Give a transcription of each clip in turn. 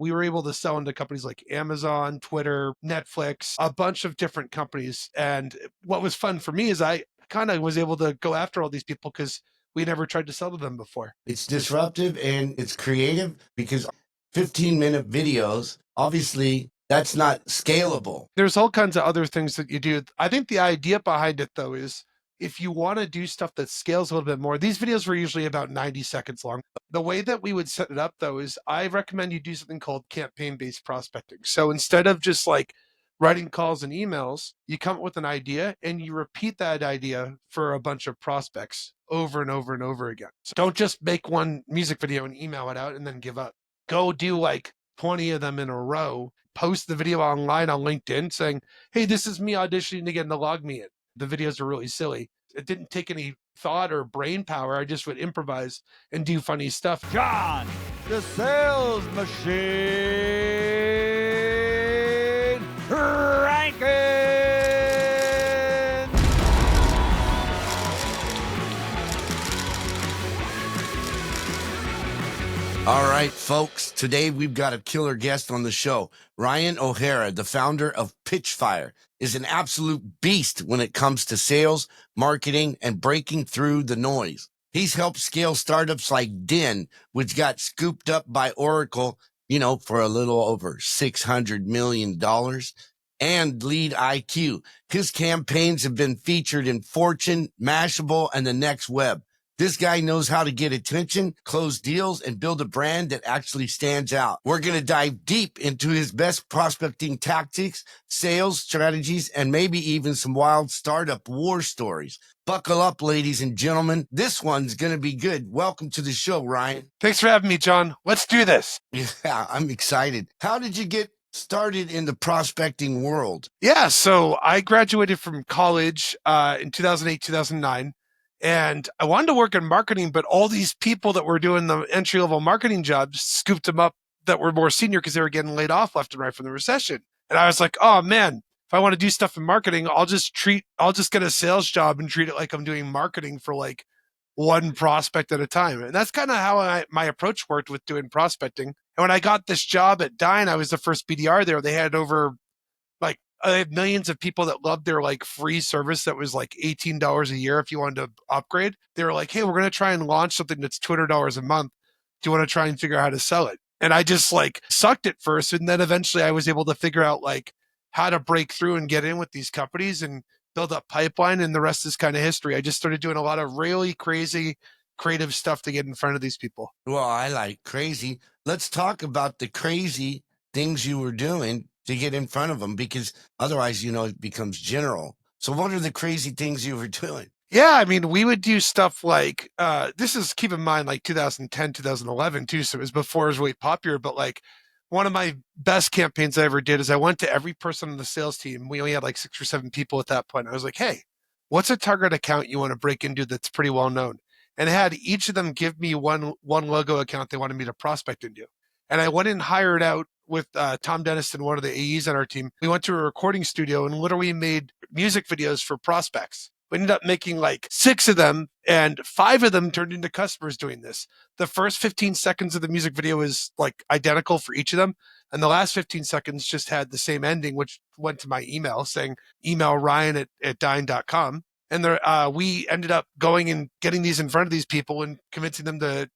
We were able to sell into companies like Amazon, Twitter, Netflix, a bunch of different companies. And what was fun for me is I kind of was able to go after all these people because we never tried to sell to them before. It's disruptive and it's creative because 15-minute videos, obviously, that's not scalable. There's all kinds of other things that you do. I think the idea behind it, though, is if you want to do stuff that scales a little bit more, these videos were usually about 90 seconds long. The way that we would set it up, though, is I recommend you do something called campaign-based prospecting. So instead of just like writing calls and emails, you come up with an idea and you repeat that idea for a bunch of prospects over and over and over again. So don't just make one music video and email it out and then give up. Go do like 20 of them in a row, post the video online on LinkedIn saying, hey, this is me auditioning again to log me in. The videos are really silly. It didn't take any thought or brain power. I just would improvise and do funny stuff. John, the sales machine, Rankins. All right, folks, today we've got a killer guest on the show. Ryan O'Hara, the founder of Pitchfire, is an absolute beast when it comes to sales, marketing, and breaking through the noise. He's helped scale startups like Dine, which got scooped up by Oracle, for a little over $600 million, and LeadIQ. His campaigns have been featured in Fortune, Mashable, and the Next Web. This guy knows how to get attention, close deals, and build a brand that actually stands out. We're going to dive deep into his best prospecting tactics, sales strategies, and maybe even some wild startup war stories. Buckle up, ladies and gentlemen. This one's going to be good. Welcome to the show, Ryan. Thanks for having me, John. Let's do this. Yeah, I'm excited. How did you get started in the prospecting world? Yeah, so I graduated from college in 2008, 2009. And I wanted to work in marketing, but all these people that were doing the entry-level marketing jobs scooped them up that were more senior because they were getting laid off left and right from the recession. And I was like, oh man, if I want to do stuff in marketing, I'll just get a sales job and treat it like I'm doing marketing for like one prospect at a time. And that's kind of how my approach worked with doing prospecting. And when I got this job at Dine, I was the first BDR there. They had over I have millions of people that loved their like free service that was like $18 a year if you wanted to upgrade. They were like, hey, we're going to try and launch something that's $200 a month. Do you want to try and figure out how to sell it? And I just like sucked at first. And then eventually I was able to figure out like how to break through and get in with these companies and build up pipeline. And the rest is kind of history. I just started doing a lot of really crazy, creative stuff to get in front of these people. Well, I like crazy. Let's talk about the crazy things you were doing to get in front of them, because otherwise, it becomes general. So what are the crazy things you were doing? Yeah, I mean, we would do stuff like, this is, keep in mind, like 2010, 2011 too. So it was before it was really popular. But like one of my best campaigns I ever did is I went to every person on the sales team. We only had like 6 or 7 people at that point. I was like, hey, what's a target account you want to break into that's pretty well known? And I had each of them give me one logo account they wanted me to prospect into. And I went and hired out with Tom Denniston, one of the AEs on our team. We went to a recording studio and literally made music videos for prospects. We ended up making like 6 of them, and 5 of them turned into customers doing this. The first 15 seconds of the music video is like identical for each of them. And the last 15 seconds just had the same ending, which went to my email saying, email Ryan at dine.com. And we ended up going and getting these in front of these people and convincing them to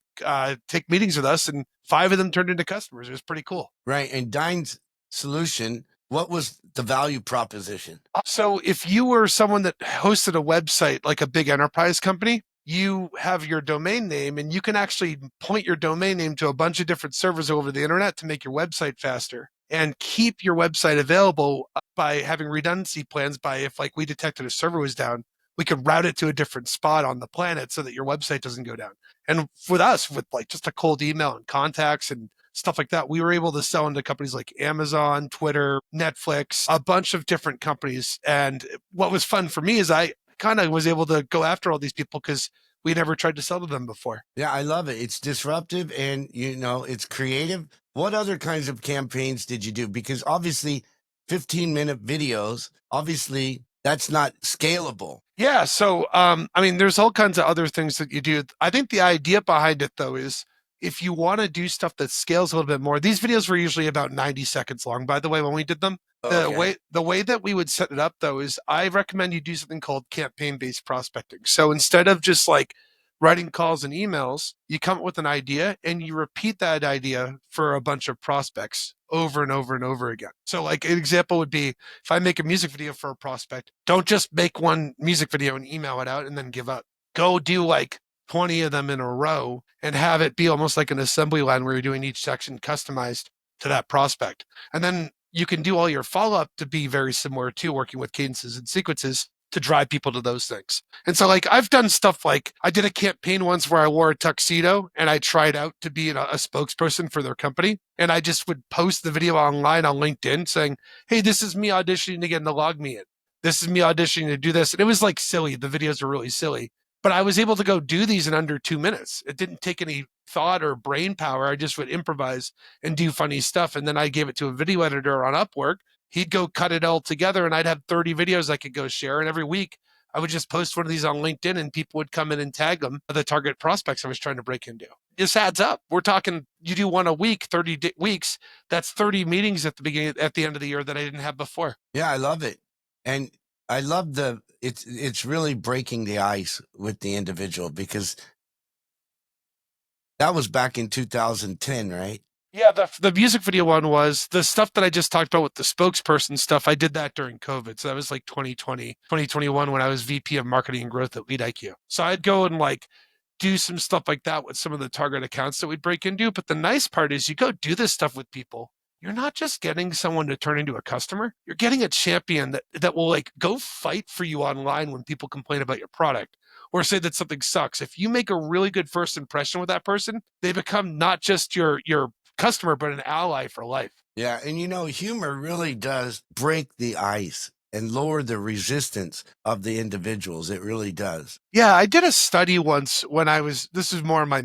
take meetings with us, and 5 of them turned into customers. It was pretty cool. Right. And Dine's solution, what was the value proposition? So if you were someone that hosted a website like a big enterprise company, you have your domain name and you can actually point your domain name to a bunch of different servers over the internet to make your website faster and keep your website available by having redundancy plans. By if like we detected a server was down, we could route it to a different spot on the planet so that your website doesn't go down. And with us, with like just a cold email and contacts and stuff like that, we were able to sell into companies like Amazon, Twitter, Netflix, a bunch of different companies. And what was fun for me is I kind of was able to go after all these people because we never tried to sell to them before. Yeah, I love it. It's disruptive and, it's creative. What other kinds of campaigns did you do? Because obviously 15-minute videos, obviously that's not scalable. Yeah. So, I mean, there's all kinds of other things that you do. I think the idea behind it, though, is if you want to do stuff that scales a little bit more, these videos were usually about 90 seconds long, by the way, when we did them. The way that we would set it up though is I recommend you do something called campaign-based prospecting. So instead of just like writing calls and emails, you come up with an idea and you repeat that idea for a bunch of prospects over and over and over again. So like an example would be if I make a music video for a prospect, don't just make one music video and email it out and then give up. Go do like 20 of them in a row and have it be almost like an assembly line where you're doing each section customized to that prospect. And then you can do all your follow-up to be very similar to working with cadences and sequences to drive people to those things. And so like I've done stuff like I did a campaign once where I wore a tuxedo and I tried out to be a spokesperson for their company. And I just would post the video online on LinkedIn saying, hey, this is me auditioning to get in the log me in. This is me auditioning to do this. And it was like silly. The videos are really silly. But I was able to go do these in under 2 minutes. It didn't take any thought or brain power. I just would improvise and do funny stuff. And then I gave it to a video editor on Upwork. He'd go cut it all together and I'd have 30 videos I could go share. And every week I would just post one of these on LinkedIn and people would come in and tag them, the target prospects I was trying to break into. This adds up. We're talking, you do one a week, 30 weeks. That's 30 meetings at the end of the year that I didn't have before. Yeah, I love it. And I love it's really breaking the ice with the individual, because that was back in 2010, right? Yeah, the music video one was the stuff that I just talked about with the spokesperson stuff. I did that during COVID. So that was like 2020, 2021 when I was VP of marketing and growth at LeadIQ. So I'd go and like do some stuff like that with some of the target accounts that we'd break into. But the nice part is you go do this stuff with people. You're not just getting someone to turn into a customer. You're getting a champion that will like go fight for you online when people complain about your product or say that something sucks. If you make a really good first impression with that person, they become not just your customer, but an ally for life. Yeah. And humor really does break the ice and lower the resistance of the individuals. It really does. Yeah, I did a study once when this is more my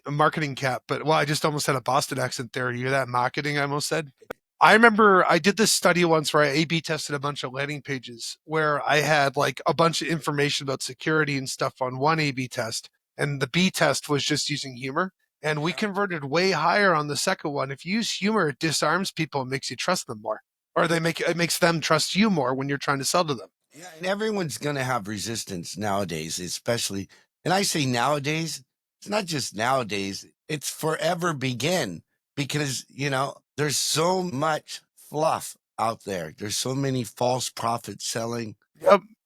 marketing cap, but I just almost had a Boston accent there. You hear that marketing I almost said? I remember I did this study once where I A/B tested a bunch of landing pages where I had like a bunch of information about security and stuff on one A/B test. And the B test was just using humor. And we converted way higher on the second one. If you use humor, it disarms people and makes you trust them more. Or it makes them trust you more when you're trying to sell to them. Yeah, and everyone's going to have resistance nowadays, especially. And I say nowadays, it's not just nowadays, it's forever begin, because, there's so much fluff out there. There's so many false prophets selling.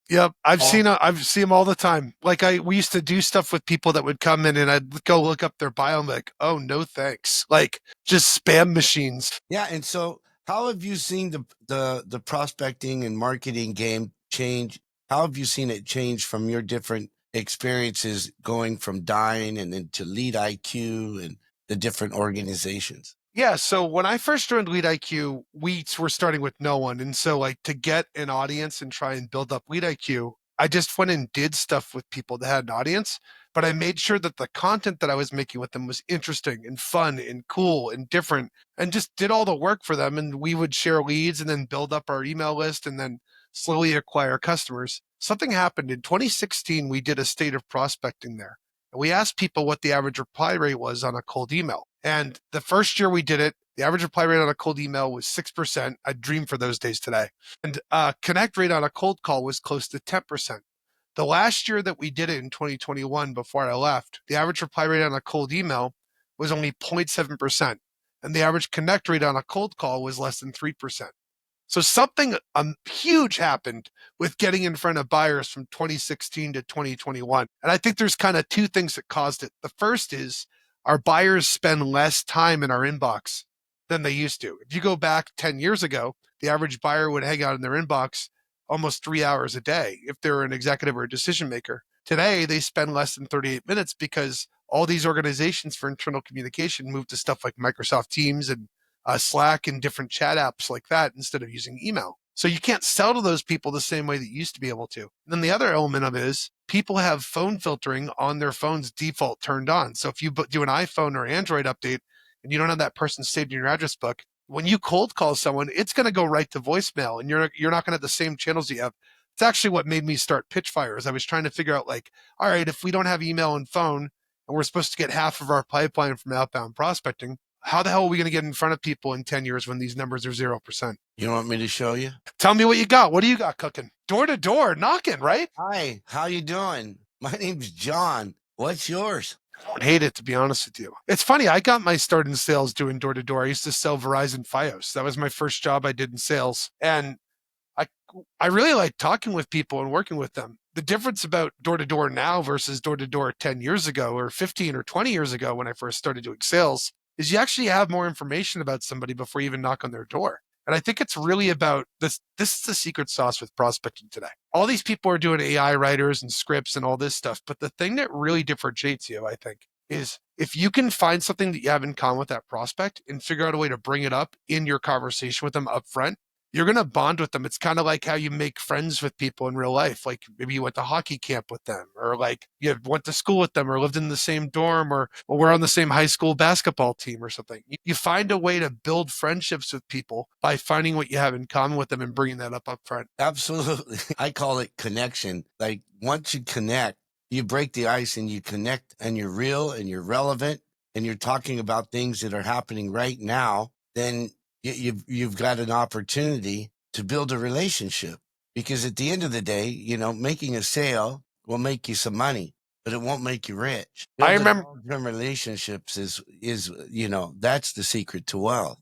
Yep. I've seen them all the time. Like we used to do stuff with people that would come in and I'd go look up their bio and be like, oh, no, thanks. Like just spam machines. Yeah. And so how have you seen the prospecting and marketing game change? How have you seen it change from your different experiences going from Dine and then to LeadIQ and the different organizations? Yeah. So when I first joined LeadIQ, we were starting with no one. And so like to get an audience and try and build up LeadIQ, I just went and did stuff with people that had an audience, but I made sure that the content that I was making with them was interesting and fun and cool and different, and just did all the work for them. And we would share leads and then build up our email list and then slowly acquire customers. Something happened in 2016. We did a state of prospecting there. And we asked people what the average reply rate was on a cold email. And the first year we did it, the average reply rate on a cold email was 6%. I dream for those days today. And connect rate on a cold call was close to 10%. The last year that we did it in 2021, before I left, the average reply rate on a cold email was only 0.7%. And the average connect rate on a cold call was less than 3%. So something huge happened with getting in front of buyers from 2016 to 2021. And I think there's kind of two things that caused it. The first is our buyers spend less time in our inbox than they used to. If you go back 10 years ago, the average buyer would hang out in their inbox almost 3 hours a day if they're an executive or a decision maker. Today, they spend less than 38 minutes because all these organizations for internal communication move to stuff like Microsoft Teams and Slack and different chat apps like that instead of using email. So you can't sell to those people the same way that you used to be able to. And then the other element of it is people have phone filtering on their phone's default turned on. So if you do an iPhone or Android update and you don't have that person saved in your address book, when you cold call someone, it's going to go right to voicemail and you're not going to have the same channels you have. It's actually what made me start Pitchfire is I was trying to figure out like, all right, if we don't have email and phone and and we're supposed to get half of our pipeline from outbound prospecting, how the hell are we going to get in front of people in 10 years when these numbers are 0%? You want me to show you? Tell me what you got. What do you got cooking? Door to door, knocking, right? Hi, how you doing? My name's John. What's yours? I don't hate it, to be honest with you. It's funny. I got my start in sales doing door to door. I used to sell Verizon Fios. That was my first job I did in sales. And I I really like talking with people and working with them. The difference about door to door now versus door to door 10 years ago or 15 or 20 years ago when I first started doing sales is you actually have more information about somebody before you even knock on their door. And I think it's really about this. This is the secret sauce with prospecting today. All these people are doing AI writers and scripts and all this stuff. But the thing that really differentiates you, I think, is if you can find something that you have in common with that prospect and figure out a way to bring it up in your conversation with them up front, you're going to bond with them. It's kind of like how you make friends with people in real life. Like maybe you went to hockey camp with them, or like you went to school with them, or lived in the same dorm, or we're on the same high school basketball team or something. You find a way to build friendships with people by finding what you have in common with them and bringing that up front. Absolutely. I call it connection. Like once you connect, you break the ice and you connect and you're real and you're relevant and you're talking about things that are happening right now, then you've got an opportunity to build a relationship, because at the end of the day, making a sale will make you some money, but it won't make you rich. I remember Long-term relationships is that's the secret to wealth.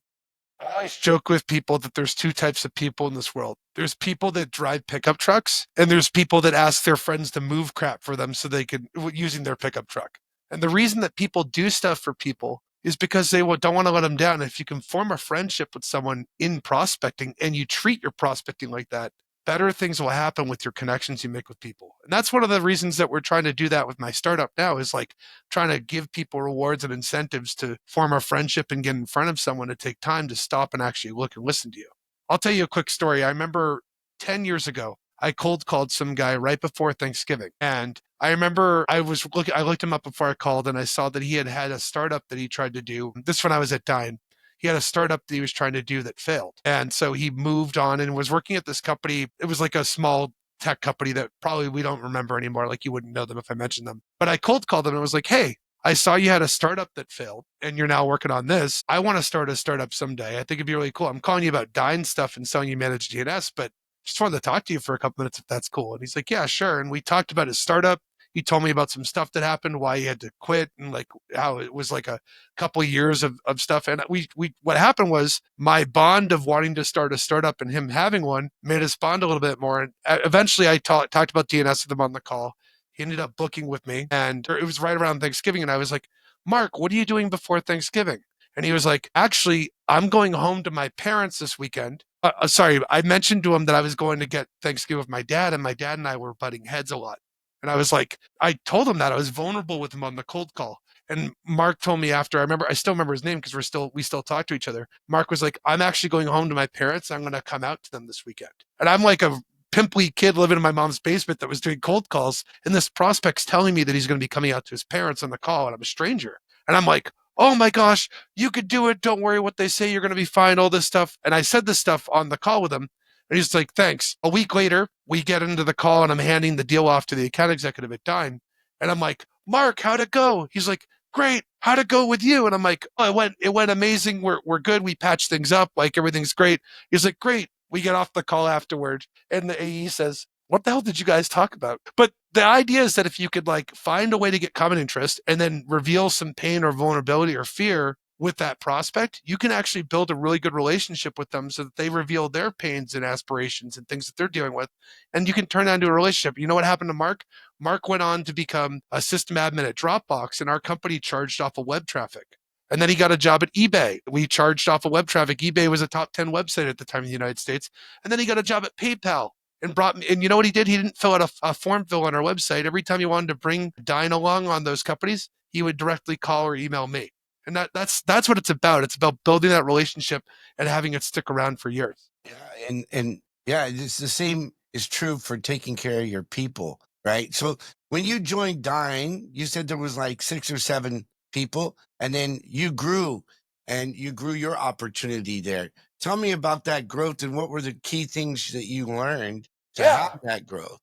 I always joke with people that there's two types of people in this world. There's people that drive pickup trucks, and there's people that ask their friends to move crap for them so they can using their pickup truck. And the reason that people do stuff for people is because they don't want to let them down. If you can form a friendship with someone in prospecting and you treat your prospecting like that, better things will happen with your connections you make with people. And that's one of the reasons that we're trying to do that with my startup now, is like trying to give people rewards and incentives to form a friendship and get in front of someone to take time to stop and actually look and listen to you. I'll tell you a quick story. I remember 10 years ago, I cold called some guy right before Thanksgiving. And I remember I looked him up before I called, and I saw that he had a startup that he tried to do. This when I was at Dine. He had a startup that he was trying to do that failed. And so he moved on and was working at this company. It was like a small tech company that probably we don't remember anymore. Like you wouldn't know them if I mentioned them. But I cold called them and was like, hey, I saw you had a startup that failed and you're now working on this. I want to start a startup someday. I think it'd be really cool. I'm calling you about Dine stuff and selling you managed DNS, but just wanted to talk to you for a couple minutes if that's cool. And he's like, yeah, sure. And we talked about his startup. He told me about some stuff that happened, why he had to quit, and like how it was like a couple of years of stuff. And we what happened was my bond of wanting to start a startup and him having one made us bond a little bit more. And eventually I talked about DNS with him on the call. He ended up booking with me, and it was right around Thanksgiving. And I was like, Mark, what are you doing before Thanksgiving? And he was like, actually, I'm going home to my parents this weekend. Sorry, I mentioned to him that I was going to get Thanksgiving with my dad, and my dad and I were butting heads a lot. And I was like, I told him that I was vulnerable with him on the cold call. And Mark told me after, I still remember his name because we still talk to each other. Mark was like, I'm actually going home to my parents. I'm going to come out to them this weekend. And I'm like a pimply kid living in my mom's basement that was doing cold calls. And this prospect's telling me that he's going to be coming out to his parents on the call, and I'm a stranger. And I'm like, oh my gosh, you could do it. Don't worry what they say. You're going to be fine. All this stuff. And I said this stuff on the call with him. And he's like, thanks. A week later, we get into the call and I'm handing the deal off to the account executive at Dine. And I'm like, Mark, how'd it go? He's like, great. How'd it go with you? And I'm like, oh, it went amazing. We're good. We patched things up. Like everything's great. He's like, great. We get off the call afterward. And the AE says, what the hell did you guys talk about? But the idea is that if you could like find a way to get common interest and then reveal some pain or vulnerability or fear with that prospect, you can actually build a really good relationship with them so that they reveal their pains and aspirations and things that they're dealing with. And you can turn that into a relationship. You know what happened to Mark? Mark went on to become a system admin at Dropbox, and our company charged off of web traffic. And then he got a job at eBay. We charged off of web traffic. eBay was a top 10 website at the time in the United States. And then he got a job at PayPal and brought me, and you know what he did? He didn't fill out a form fill on our website. Every time he wanted to bring Dine along on those companies, he would directly call or email me. And that's what it's about. It's about building that relationship and having it stick around for years. Yeah, and yeah, it's the same is true for taking care of your people, right? So when you joined Dine, you said there was like 6 or 7 people, and then you grew your opportunity there. Tell me about that growth and what were the key things that you learned to have that growth?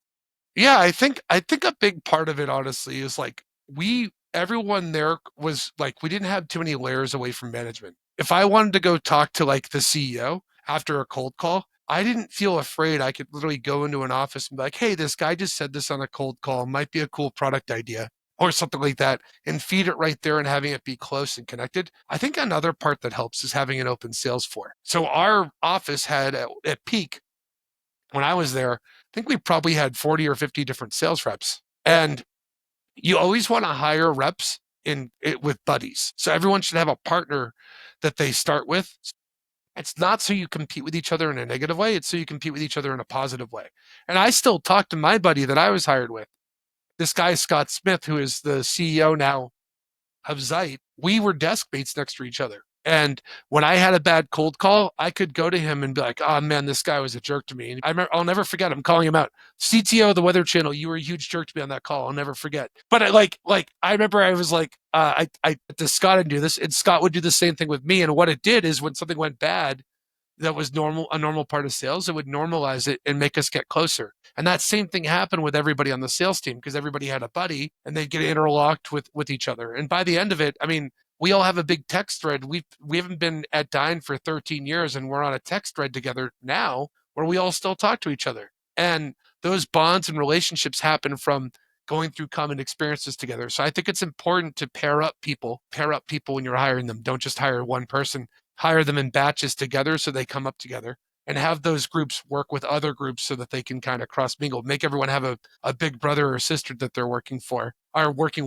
Yeah, I think a big part of it, honestly, is like we everyone there was like, we didn't have too many layers away from management. If I wanted to go talk to like the CEO after a cold call, I didn't feel afraid. I could literally go into an office and be like, hey, this guy just said this on a cold call. Might be a cool product idea or something like that, and feed it right there and having it be close and connected. I think another part that helps is having an open sales floor. So our office had at peak, when I was there, I think we probably had 40 or 50 different sales reps. And you always want to hire reps in it with buddies. So everyone should have a partner that they start with. It's not so you compete with each other in a negative way. It's so you compete with each other in a positive way. And I still talk to my buddy that I was hired with. This guy, Scott Smith, who is the CEO now of Zeit. We were desk mates next to each other. And when I had a bad cold call, I could go to him and be like, oh man, this guy was a jerk to me. And I'll never forget him calling him out. CTO of the Weather Channel, you were a huge jerk to me on that call. I'll never forget. But I remember I was like, I to Scott and do this, and Scott would do the same thing with me. And what it did is when something went bad, that was a normal part of sales, it would normalize it and make us get closer. And that same thing happened with everybody on the sales team because everybody had a buddy and they'd get interlocked with each other. And by the end of it, I mean, we all have a big text thread. We haven't been at Dine for 13 years and we're on a text thread together now where we all still talk to each other. And those bonds and relationships happen from going through common experiences together. So I think it's important to pair up people when you're hiring them. Don't just hire one person. Hire them in batches together so they come up together, and have those groups work with other groups so that they can kind of cross mingle, make everyone have a big brother or sister that they're working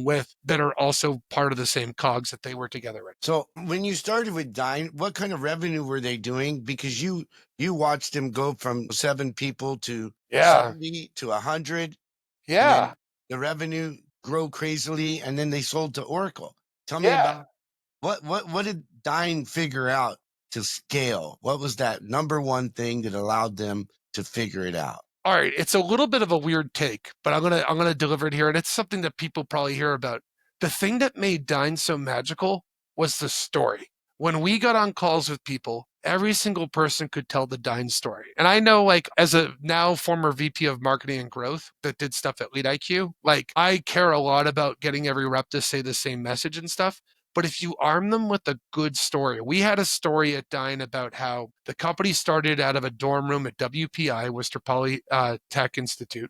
with that are also part of the same cogs that they were together in. So when you started with Dine, what kind of revenue were they doing? Because you watched them go from 7 people to 70 to 100. Yeah. And then the revenue grow crazily, and then they sold to Oracle. Tell me about what did Dine figure out to scale? What was that number one thing that allowed them to figure it out? All right, it's a little bit of a weird take, but I'm gonna deliver it here, and it's something that people probably hear about. The thing that made Dine so magical was the story. When we got on calls with people, every single person could tell the Dine story. And I know, like, as a now former VP of marketing and growth that did stuff at LeadIQ, like, I care a lot about getting every rep to say the same message and stuff. But if you arm them with a good story, we had a story at Dine about how the company started out of a dorm room at WPI, Worcester Poly Tech Institute.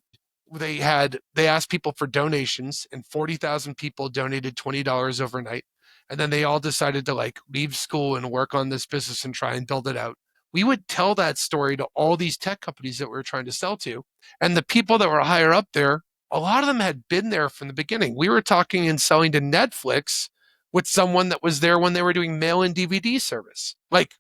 They asked people for donations, and 40,000 people donated $20 overnight. And then they all decided to like leave school and work on this business and try and build it out. We would tell that story to all these tech companies that we were trying to sell to. And the people that were higher up there, a lot of them had been there from the beginning. We were talking and selling to Netflix with someone that was there when they were doing mail and DVD service. Like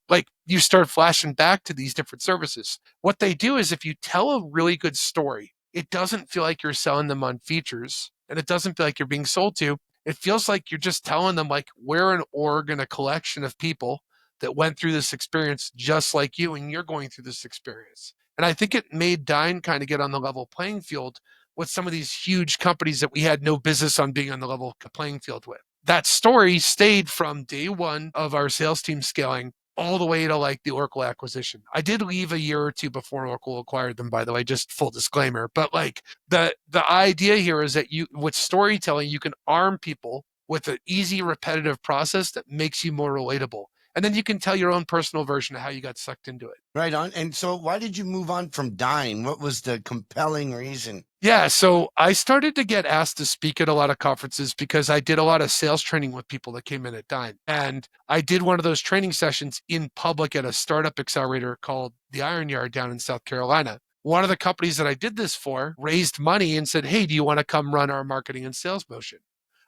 you start flashing back to these different services. What they do is if you tell a really good story, it doesn't feel like you're selling them on features, and it doesn't feel like you're being sold to. It feels like you're just telling them like we're an org and a collection of people that went through this experience just like you, and you're going through this experience. And I think it made Dine kind of get on the level playing field with some of these huge companies that we had no business on being on the level playing field with. That story stayed from day one of our sales team scaling all the way to like the Oracle acquisition. I did leave a year or two before Oracle acquired them, by the way, just full disclaimer. But like the idea here is that with storytelling, you can arm people with an easy, repetitive process that makes you more relatable. And then you can tell your own personal version of how you got sucked into it. Right on. And so why did you move on from Dine? What was the compelling reason? Yeah, so I started to get asked to speak at a lot of conferences because I did a lot of sales training with people that came in at Dine. And I did one of those training sessions in public at a startup accelerator called the Iron Yard down in South Carolina. One of the companies that I did this for raised money and said, hey, do you want to come run our marketing and sales motion?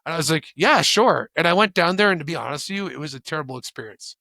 And I was like, yeah, sure. And I went down there, and to be honest with you, it was a terrible experience.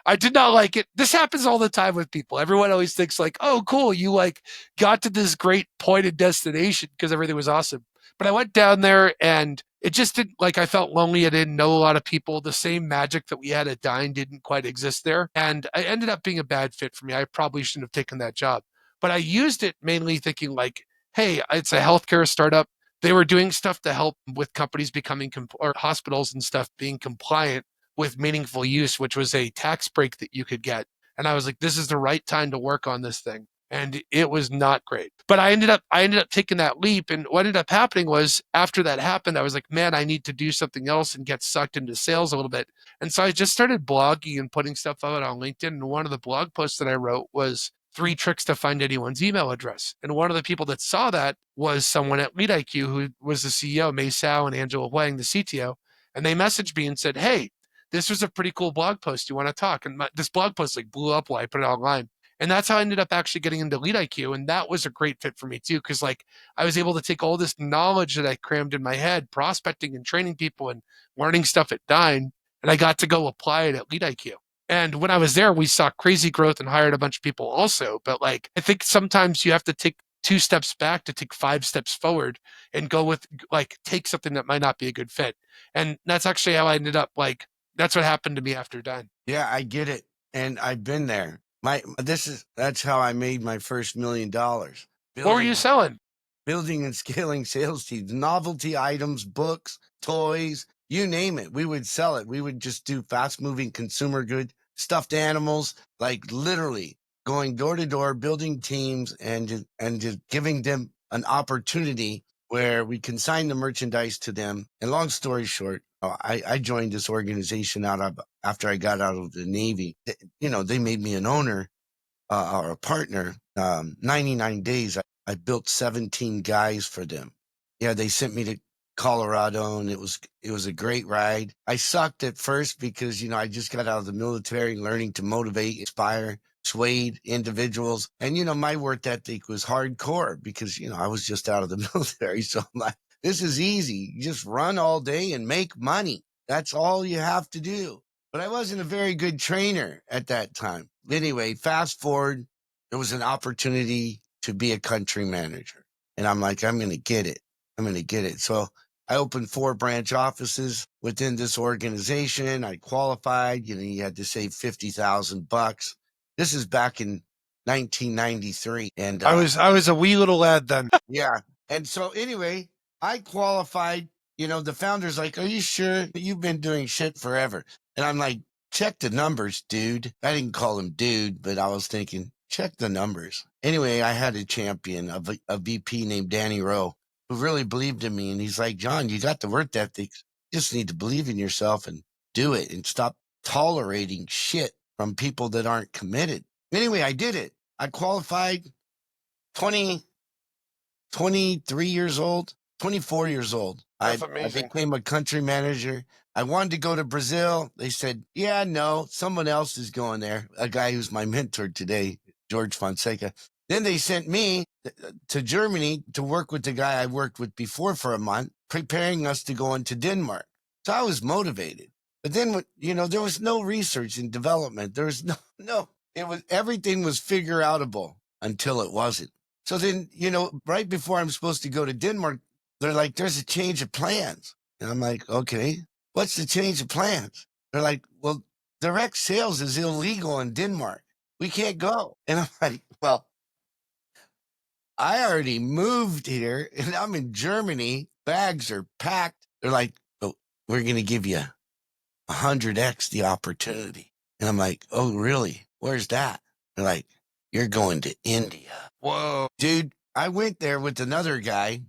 I did not like it. This happens all the time with people. Everyone always thinks like, oh, cool, you like got to this great point and destination because everything was awesome. But I went down there and it just didn't, like, I felt lonely. I didn't know a lot of people. The same magic that we had at Dine didn't quite exist there. And I ended up being a bad fit for me. I probably shouldn't have taken that job. But I used it mainly thinking like, hey, it's a healthcare startup. They were doing stuff to help with companies becoming, or hospitals and stuff being compliant with meaningful use, which was a tax break that you could get. And I was like, this is the right time to work on this thing. and it was not great. But I ended up taking that leap, and what ended up happening was after that happened, I was like, man, I need to do something else and get sucked into sales a little bit. And so I just started blogging and putting stuff out on LinkedIn. And one of the blog posts that I wrote was 3 tricks to find anyone's email address. And one of the people that saw that was someone at LeadIQ who was the CEO, Mei Sao and Angela Huang, the CTO. And they messaged me and said, hey, this was a pretty cool blog post. You want to talk? And this blog post like blew up while I put it online. And that's how I ended up actually getting into LeadIQ. And that was a great fit for me too, because like I was able to take all this knowledge that I crammed in my head, prospecting and training people and learning stuff at Dine, and I got to go apply it at LeadIQ. And when I was there, we saw crazy growth and hired a bunch of people also. But like, I think sometimes you have to take 2 steps back to take 5 steps forward and go with like, take something that might not be a good fit. And that's actually how I ended up like, that's what happened to me after Dine. Yeah, I get it. And I've been there. That's how I made my first $1 million. What were you selling? Building and scaling sales teams, novelty items, books, toys, you name it. We would sell it. We would just do fast moving consumer goods, stuffed animals, like literally going door to door, building teams and just giving them an opportunity where we consign the merchandise to them. And long story short, I joined this organization after I got out of the Navy. They made me an owner or a partner. 99 days, I built 17 guys for them. Yeah, they sent me to Colorado, and it was a great ride. I sucked at first because I just got out of the military, learning to motivate, inspire, persuade individuals, and my work ethic was hardcore because I was just out of the military. So I'm like, this is easy. You just run all day and make money. That's all you have to do. But I wasn't a very good trainer at that time. Anyway, fast forward, there was an opportunity to be a country manager. And I'm like, I'm going to get it. So I opened 4 branch offices within this organization. I qualified, you had to save $50,000. This is back in 1993. And I was a wee little lad then. yeah. And so anyway, I qualified. The founder's like, are you sure? You've been doing shit forever. And I'm like, check the numbers, dude. I didn't call him dude, but I was thinking, check the numbers. Anyway, I had a champion, a VP named Danny Rowe, who really believed in me. And he's like, John, you got the work ethic. You just need to believe in yourself and do it and stop tolerating shit from people that aren't committed. Anyway, I did it. I qualified 23 years old, 24 years old. That's I amazing. became a country manager. I wanted to go to Brazil. They said, yeah, no, someone else is going there. A guy who's my mentor today, George Fonseca. Then they sent me to Germany to work with the guy I worked with before for a month, preparing us to go into Denmark. So I was motivated. But then, there was no research and development. There was everything was figure outable until it wasn't. So then, right before I'm supposed to go to Denmark, they're like, there's a change of plans. And I'm like, okay, what's the change of plans? They're like, well, direct sales is illegal in Denmark. We can't go. And I'm like, well, I already moved here and I'm in Germany. Bags are packed. They're like, oh, we're going to give you 100x the opportunity. And I'm like, oh, really? Where's that? They're like, you're going to India. Whoa. Dude, I went there with another guy.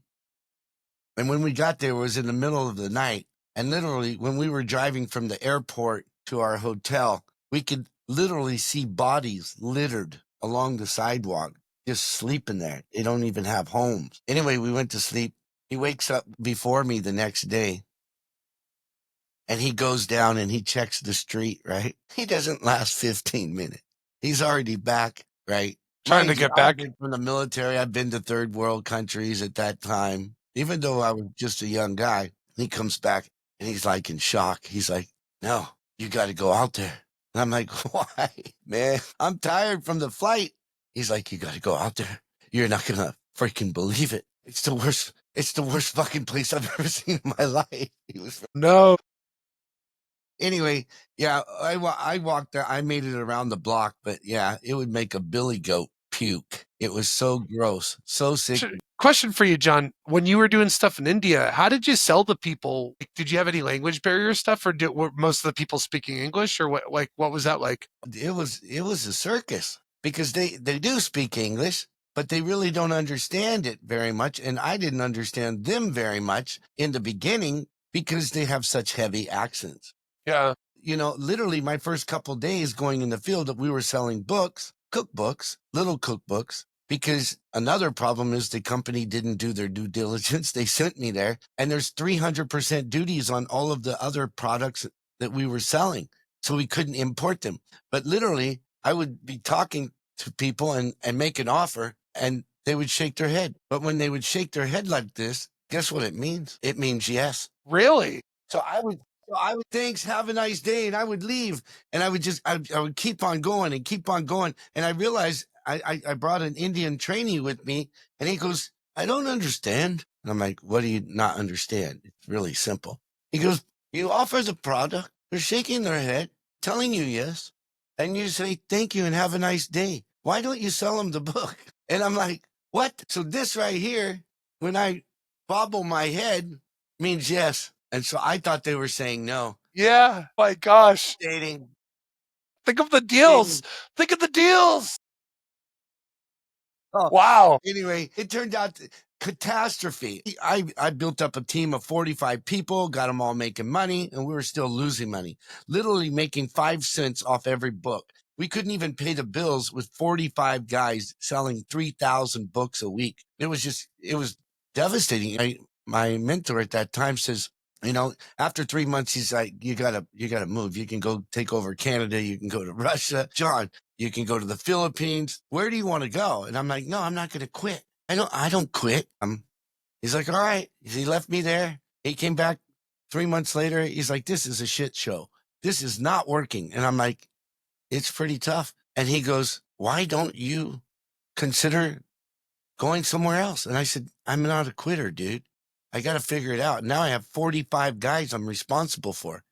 And when we got there, it was in the middle of the night. And literally, when we were driving from the airport to our hotel, we could literally see bodies littered along the sidewalk, just sleeping there. They don't even have homes. Anyway, we went to sleep. He wakes up before me the next day. And he goes down and he checks the street, right? He doesn't last 15 minutes. He's already back, right? Trying to get back. I've been from the military. I've been to third world countries at that time. Even though I was just a young guy, he comes back and he's like in shock. He's like, no, you got to go out there. And I'm like, why, man? I'm tired from the flight. He's like, you got to go out there. You're not going to freaking believe it. It's the worst fucking place I've ever seen in my life. He was No. Anyway, yeah, I walked there. I made it around the block, but yeah, it would make a billy goat puke. It was so gross, so sick. Question for you, John. When you were doing stuff in India, how did you sell to people? Did you have any language barrier stuff, or were most of the people speaking English, or what? Like, what was that like? It was a circus. because they do speak English, but they really don't understand it very much. And I didn't understand them very much in the beginning because they have such heavy accents. Yeah. Literally my first couple days going in the field, we were selling books, cookbooks, little cookbooks, because another problem is the company didn't do their due diligence. They sent me there, and there's 300% duties on all of the other products that we were selling. So we couldn't import them. But literally, I would be talking to people and make an offer, and they would shake their head. But when they would shake their head like this, guess what it means? It means yes. Really? So I would, thanks, have a nice day. And I would leave, and I would keep on going and keep on going. And I realized I brought an Indian trainee with me, and he goes, I don't understand. And I'm like, what do you not understand? It's really simple. He goes, you offer the product, they're shaking their head, telling you yes, and you say, thank you and have a nice day. Why don't you sell them the book? And I'm like, what? So this right here, when I bobble my head, means yes. And so I thought they were saying no. Yeah. My gosh. Dating. Think of the deals. Think of the deals. Oh, Wow. anyway, it turned out catastrophe. I built up a team of 45 people, got them all making money, and we were still losing money, literally making 5 cents off every book. We couldn't even pay the bills with 45 guys selling 3,000 books a week. It was devastating. My mentor at that time says, after 3 months, he's like, you gotta move. You can go take over Canada. You can go to Russia. John, you can go to the Philippines. Where do you want to go? And I'm like, no, I'm not going to quit. I don't quit. He's like, all right. He left me there. He came back 3 months later. He's like, this is a shit show. This is not working. And I'm like, it's pretty tough. And he goes, why don't you consider going somewhere else? And I said, I'm not a quitter, dude. I got to figure it out. Now I have 45 guys I'm responsible for.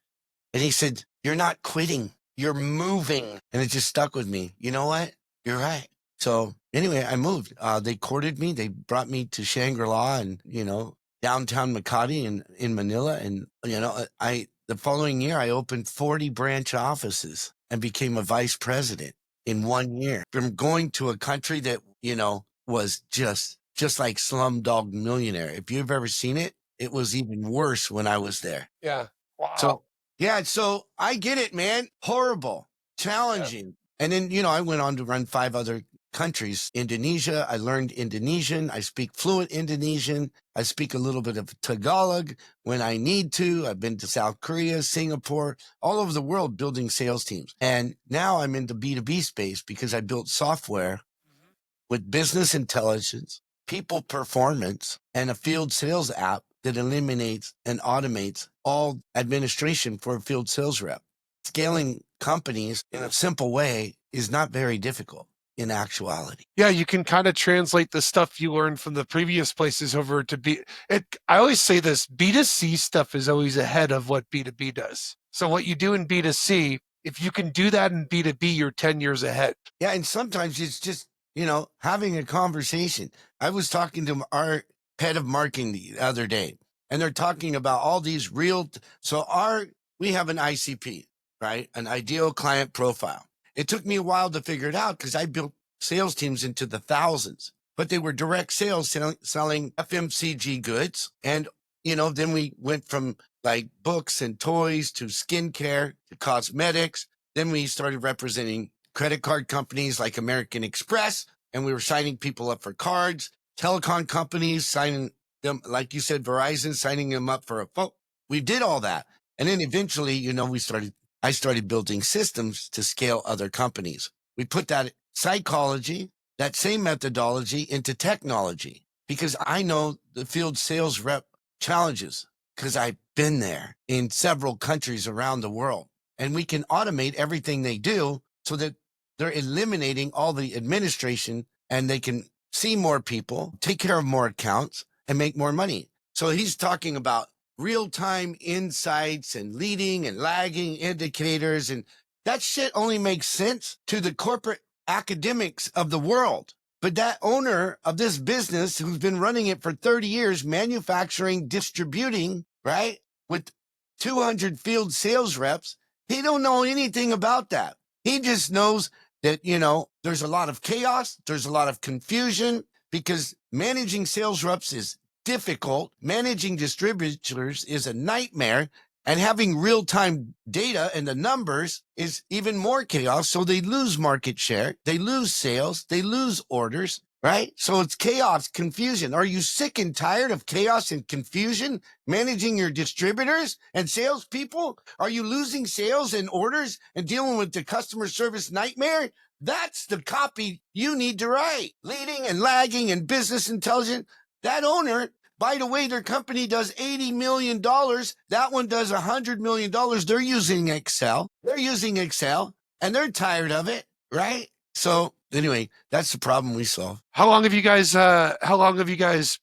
And he said, you're not quitting. You're moving. And it just stuck with me. You know what? You're right. So anyway, I moved. They courted me. They brought me to Shangri-La and, downtown Makati in Manila. And, the following year, I opened 40 branch offices and became a vice president in 1 year. From going to a country that, was just like Slumdog Millionaire. If you've ever seen it, it was even worse when I was there. Yeah. Wow. So I get it, man. Horrible, challenging. Yeah. And then, I went on to run 5 other countries. Indonesia, I learned Indonesian. I speak fluent Indonesian. I speak a little bit of Tagalog when I need to. I've been to South Korea, Singapore, all over the world building sales teams. And now I'm in the B2B space because I built software with business intelligence, people performance, and a field sales app that eliminates and automates all administration for a field sales rep. Scaling companies in a simple way is not very difficult in actuality. Yeah, you can kind of translate the stuff you learned from the previous places over to I always say this, B2C stuff is always ahead of what B2B does. So what you do in B2C, if you can do that in B2B, you're 10 years ahead. Yeah, and sometimes it's just, having a conversation. I was talking to our head of marketing the other day, and they're talking about all these we have an ICP, right? An ideal client profile. It took me a while to figure it out because I built sales teams into the thousands, but they were direct sales selling FMCG goods. And, then we went from like books and toys to skincare to cosmetics. Then we started representing credit card companies like American Express, and we were signing people up for cards, telecom companies, signing them, like you said, Verizon, signing them up for a phone. We did all that. And then eventually, I started building systems to scale other companies. We put that psychology, that same methodology into technology because I know the field sales rep challenges because I've been there in several countries around the world. And we can automate everything they do so that they're eliminating all the administration and they can see more people, take care of more accounts, and make more money. So he's talking about real-time insights and leading and lagging indicators. And that shit only makes sense to the corporate academics of the world. But that owner of this business who's been running it for 30 years, manufacturing, distributing, right, with 200 field sales reps, he don't know anything about that. He just knows that, you know, there's a lot of chaos, there's a lot of confusion because managing sales reps is difficult. Managing distributors is a nightmare. And having real time data and the numbers is even more chaos. So they lose market share, they lose sales, they lose orders, right? So it's chaos, confusion. Are you sick and tired of chaos and confusion managing your distributors and salespeople? Are you losing sales and orders and dealing with the customer service nightmare? That's the copy you need to write. Leading and lagging and business intelligence. That owner, by the way, their company does $80 million. That one does $100 million. They're using Excel. And they're tired of it, right? So anyway, that's the problem we solve. How long have you guys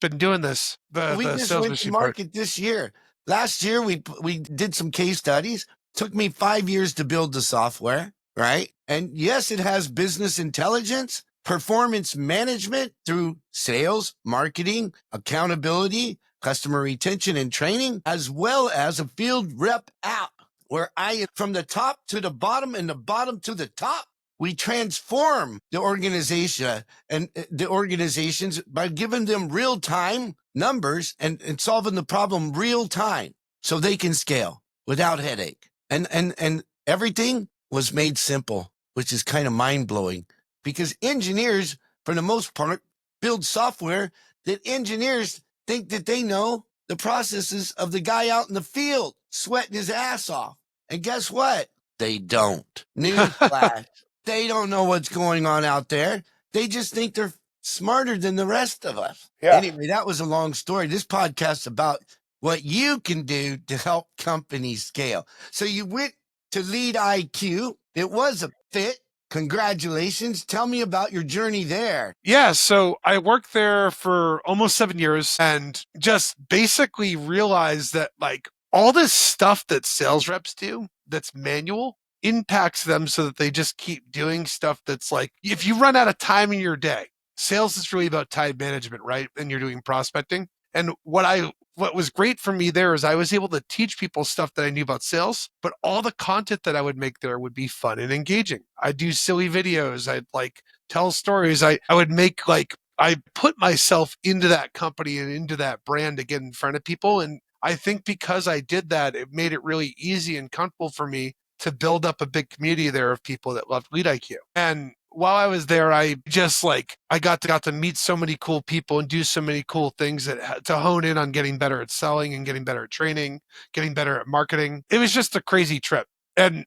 been doing this? We The just sales went to machine part. market this year. Last year, we did some case studies. Took me 5 years to build the software, right? And yes, it has business intelligence, performance management through sales, marketing, accountability, customer retention and training, as well as a field rep app where from the top to the bottom and the bottom to the top, we transform the organization and the organizations by giving them real time numbers and solving the problem real time so they can scale without headache. And everything was made simple, which is kind of mind blowing because engineers, for the most part, build software that engineers think that they know the processes of the guy out in the field sweating his ass off. And guess what? They don't. Newsflash. They don't know what's going on out there. They just think they're smarter than the rest of us. Yeah. Anyway, that was a long story. This podcast's about what you can do to help companies scale. So you went to LeadIQ. It was a fit. Congratulations. Tell me about your journey there. Yeah, so I worked there for almost 7 years and just basically realized that like all this stuff that sales reps do that's manual impacts them so that they just keep doing stuff that's like, if you run out of time in your day, sales is really about time management, right? And you're doing prospecting. And what was great for me there is I was able to teach people stuff that I knew about sales, but all the content that I would make there would be fun and engaging. I'd do silly videos. I'd like tell stories. I would make like, I put myself into that company and into that brand to get in front of people. And I think because I did that, it made it really easy and comfortable for me to build up a big community there of people that loved LeadIQ. And while I was there, I just like, I got to meet so many cool people and do so many cool things that to hone in on getting better at selling and getting better at training, getting better at marketing. It was just a crazy trip. And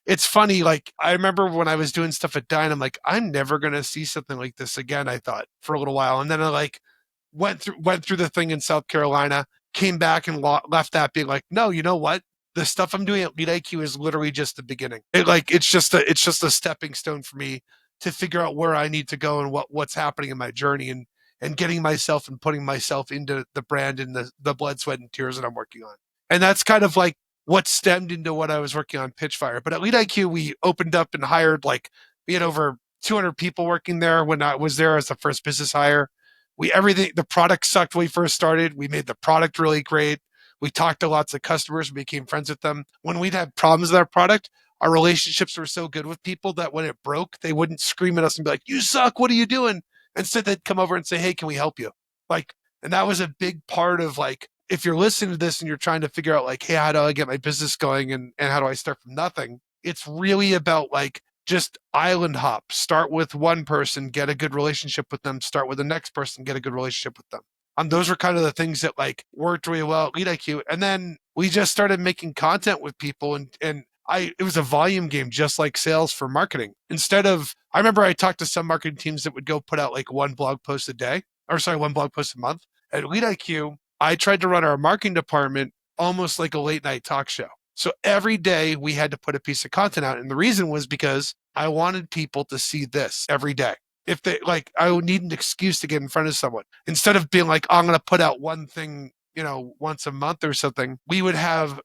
it's funny, like I remember when I was doing stuff at Dine, I'm like, I'm never going to see something like this again, I thought, for a little while. And then I like went through the thing in South Carolina, came back and left that being like, no, you know what? The stuff I'm doing at LeadIQ is literally just the beginning. It's just a stepping stone for me to figure out where I need to go and what's happening in my journey and getting myself and putting myself into the brand and the blood, sweat, and tears that I'm working on. And that's kind of like what stemmed into what I was working on Pitchfire. But at LeadIQ, we opened up and hired we had over 200 people working there when I was there as the first business hire. The product sucked when we first started. We made the product really great. We talked to lots of customers and became friends with them. When we'd have problems with our product, our relationships were so good with people that when it broke, they wouldn't scream at us and be like, you suck, what are you doing? Instead, they'd come over and say, hey, can we help you? And that was a big part of if you're listening to this and you're trying to figure out hey, how do I get my business going and how do I start from nothing? It's really about just island hop. Start with one person, get a good relationship with them. Start with the next person, get a good relationship with them. Those were kind of the things that worked really well at LeadIQ. And then we just started making content with people and it was a volume game, just like sales for marketing. I remember I talked to some marketing teams that would go put out one blog post a day, one blog post a month. At LeadIQ, I tried to run our marketing department almost like a late night talk show. So every day we had to put a piece of content out. And the reason was because I wanted people to see this every day. If they I would need an excuse to get in front of someone instead of being I'm going to put out one thing, once a month or something. We would have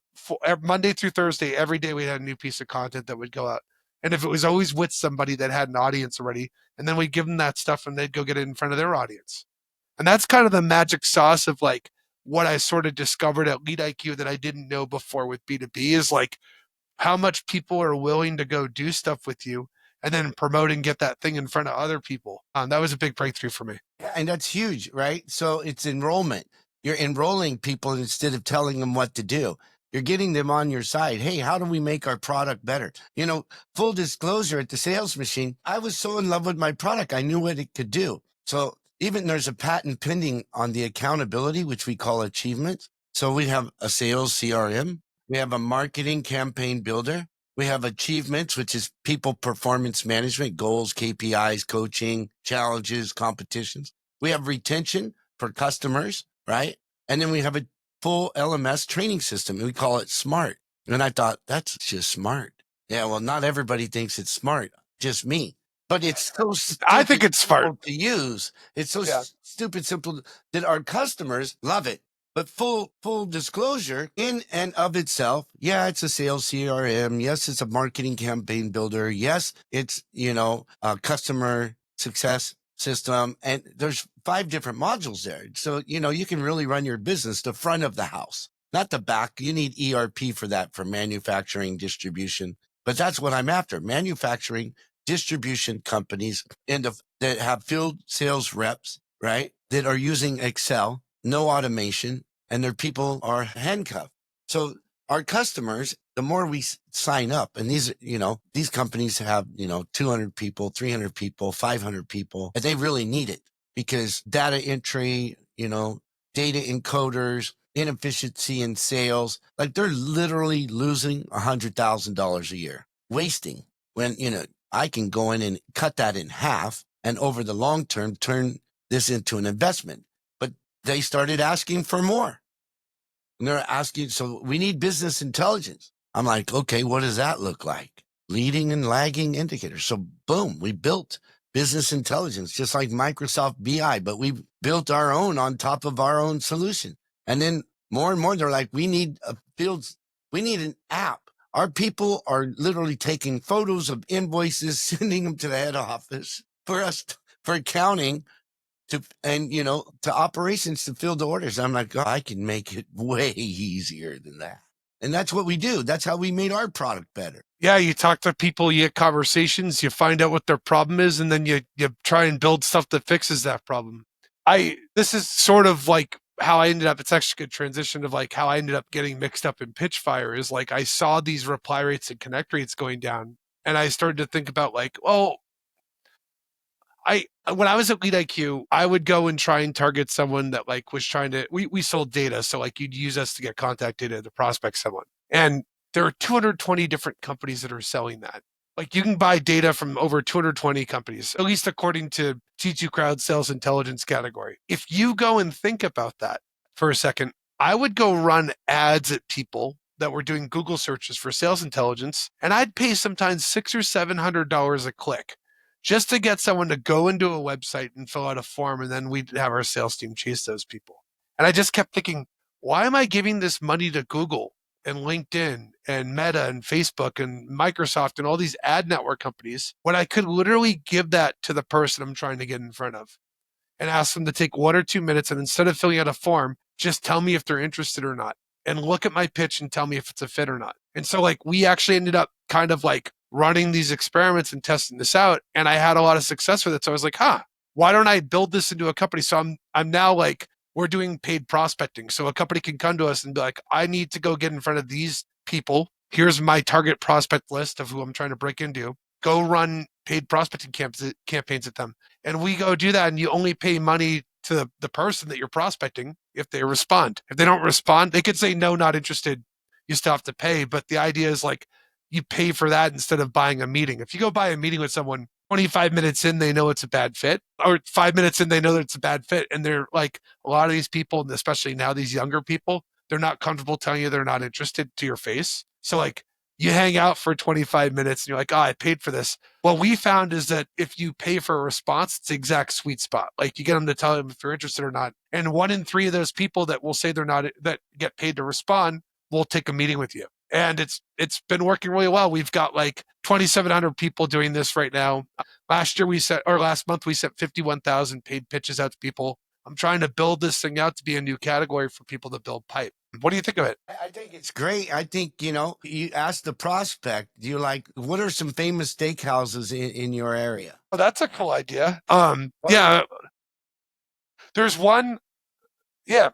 Monday through Thursday, every day we had a new piece of content that would go out. And if it was always with somebody that had an audience already, and then we'd give them that stuff and they'd go get it in front of their audience. And that's kind of the magic sauce of what I sort of discovered at LeadIQ that I didn't know before with B2B is how much people are willing to go do stuff with you and then promote and get that thing in front of other people. That was a big breakthrough for me. And that's huge, right? So it's enrollment. You're enrolling people instead of telling them what to do. You're getting them on your side. Hey, how do we make our product better? Full disclosure, at the sales machine, I was so in love with my product. I knew what it could do. So even there's a patent pending on the accountability, which we call achievements. So we have a sales CRM. We have a marketing campaign builder. We have achievements, which is people performance management, goals, KPIs, coaching, challenges, competitions. We have retention for customers, right? And then we have a full LMS training system. And we call it SMART. And I thought, that's just smart. Yeah, well, not everybody thinks it's smart, just me. But it's so I think it's smart simple to use. It's so stupid simple that our customers love it. But full disclosure, in and of itself, yeah, it's a sales CRM. Yes, it's a marketing campaign builder. Yes, it's, a customer success system. And there's 5 different modules there. So, you can really run your business the front of the house, not the back. You need ERP for that, for manufacturing, distribution. But that's what I'm after. Manufacturing, distribution companies that have field sales reps, right? That are using Excel, no automation, and their people are handcuffed. So our customers, the more we sign up, and these companies have, 200 people, 300 people, 500 people, and they really need it because data entry, data encoders, inefficiency in sales, like they're literally losing $100,000 a year, wasting when, I can go in and cut that in half and over the long term, turn this into an investment. But they started asking for more. And they're asking, so we need business intelligence. I'm like, okay, what does that look like? Leading and lagging indicators. So boom, we built business intelligence, just like Microsoft BI, but we built our own on top of our own solution. And then more and more, they're like, we need an app. Our people are literally taking photos of invoices, sending them to the head office for accounting to operations to fill the orders. I'm like, oh, I can make it way easier than that. And that's what we do. That's how we made our product better. Yeah, you talk to people, you get conversations, you find out what their problem is, and then you try and build stuff that fixes that problem. This is sort of like how I ended up, it's actually a good transition of like how I ended up getting mixed up in Pitchfire is like I saw these reply rates and connect rates going down. And I started to think about like, when I was at LeadIQ, I would go and try and target someone that like was trying to, we sold data. So like you'd use us to get contact data to prospect someone. And there are 220 different companies that are selling that. Like you can buy data from over 220 companies, at least according to G2 Crowd Sales Intelligence category. If you go and think about that for a second, I would go run ads at people that were doing Google searches for sales intelligence, and I'd pay sometimes $600 or $700 a click just to get someone to go into a website and fill out a form, and then we'd have our sales team chase those people. And I just kept thinking, why am I giving this money to Google and LinkedIn and Meta and Facebook and Microsoft and all these ad network companies when I could literally give that to the person I'm trying to get in front of and ask them to take 1 or 2 minutes, and instead of filling out a form, just tell me if they're interested or not and look at my pitch and tell me if it's a fit or not. And so like we actually ended up kind of like running these experiments and testing this out, and I had a lot of success with it. So I was like, why don't I build this into a company? So I'm now like, we're doing paid prospecting. So a company can come to us and be like, I need to go get in front of these people. Here's my target prospect list of who I'm trying to break into. Go run paid prospecting campaigns at them. And we go do that, and you only pay money to the person that you're prospecting if they respond. If they don't respond, they could say, no, not interested. You still have to pay. But the idea is like, you pay for that instead of buying a meeting. If you go buy a meeting with someone, 25 minutes in, they know it's a bad fit, or 5 minutes in, they know that it's a bad fit. And they're like, a lot of these people, and especially now these younger people, they're not comfortable telling you they're not interested to your face. So like you hang out for 25 minutes and you're like, I paid for this. What we found is that if you pay for a response, it's the exact sweet spot. Like you get them to tell them if they're interested or not. And 1 in 3 of those people that will say they're not, that get paid to respond, will take a meeting with you. And it's been working really well. We've got like 2,700 people doing this right now. Last month we sent 51,000 paid pitches out to people. I'm trying to build this thing out to be a new category for people to build pipe. What do you think of it? I think it's great. I think, you ask the prospect, what are some famous steakhouses in your area? Oh, that's a cool idea. What Yeah, there's one. Yeah,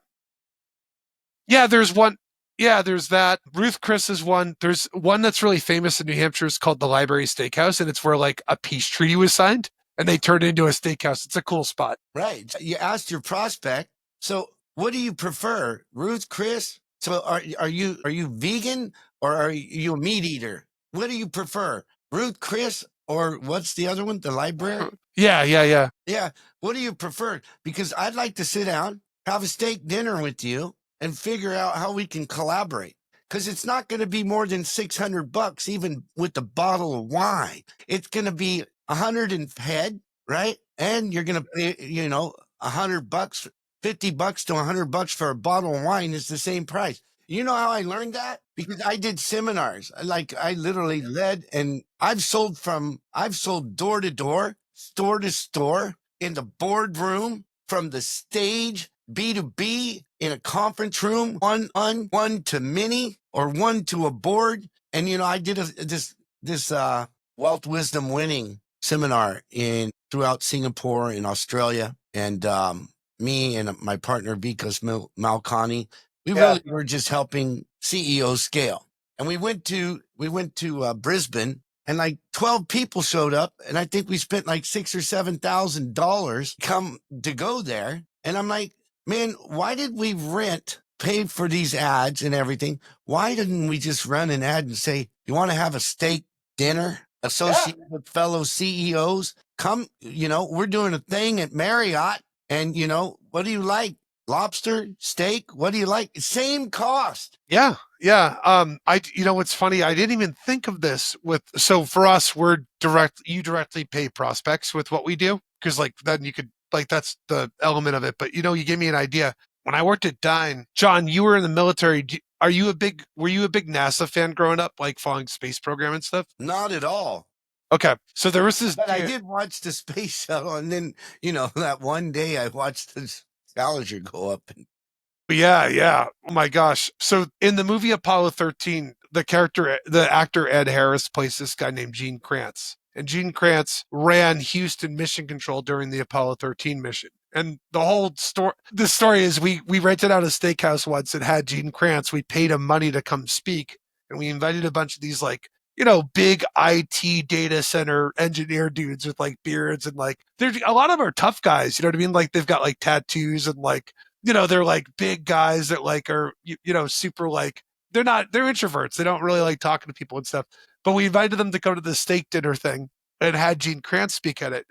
yeah, there's one. Yeah, there's that. Ruth Chris is one. There's one that's really famous in New Hampshire. It's called the Library Steakhouse, and it's where like a peace treaty was signed, and they turned it into a steakhouse. It's a cool spot. Right. You asked your prospect. So what do you prefer? Ruth Chris? So are you vegan or are you a meat eater? What do you prefer? Ruth Chris or what's the other one? The library? Yeah, yeah, yeah. Yeah. What do you prefer? Because I'd like to sit down, have a steak dinner with you and figure out how we can collaborate. Because it's not going to be more than $600, even with the bottle of wine. It's going to be 100 in head, right? And you're going to pay, $100, $50 to $100 for a bottle of wine is the same price. You know how I learned that? Because I did seminars. Like I literally led, and I've sold door to door, store to store, in the boardroom, from the stage, B2B, in a conference room, one to many, or one to a board. And I did this wealth wisdom winning seminar throughout Singapore and Australia, and me and my partner Vikas Malkani, we really were just helping CEOs scale. And we went to Brisbane, and like 12 people showed up, and I think we spent like $6,000 or $7,000 come to go there. And I'm like, man, why did we pay for these ads and everything? Why didn't we just run an ad and say, you want to have a steak dinner associated with fellow CEOs? Come, we're doing a thing at Marriott, and what do you like? Lobster, steak? What do you like? Same cost. Yeah, yeah. What's funny? I didn't even think of this so for us, you directly pay prospects with what we do. Cause like then you could, like, that's the element of it. But you gave me an idea. When I worked at Dine, John, you were in the military. Were you a big NASA fan growing up, like following space program and stuff? Not at all. Okay. So there was this. But I did watch the space shuttle. And then, that one day I watched the Challenger go up. Yeah, yeah. Oh my gosh. So in the movie Apollo 13, the actor Ed Harris plays this guy named Gene Kranz. And Gene Kranz ran Houston Mission Control during the Apollo 13 mission. And the story is we rented out a steakhouse once and had Gene Kranz. We paid him money to come speak. And we invited a bunch of these like, big IT data center engineer dudes with like beards, and like, a lot of them are tough guys. You know what I mean? Like they've got like tattoos, and like, they're like big guys that like are, super like, they're introverts. They don't really like talking to people and stuff. But we invited them to come to the steak dinner thing and had Gene Kranz speak at it.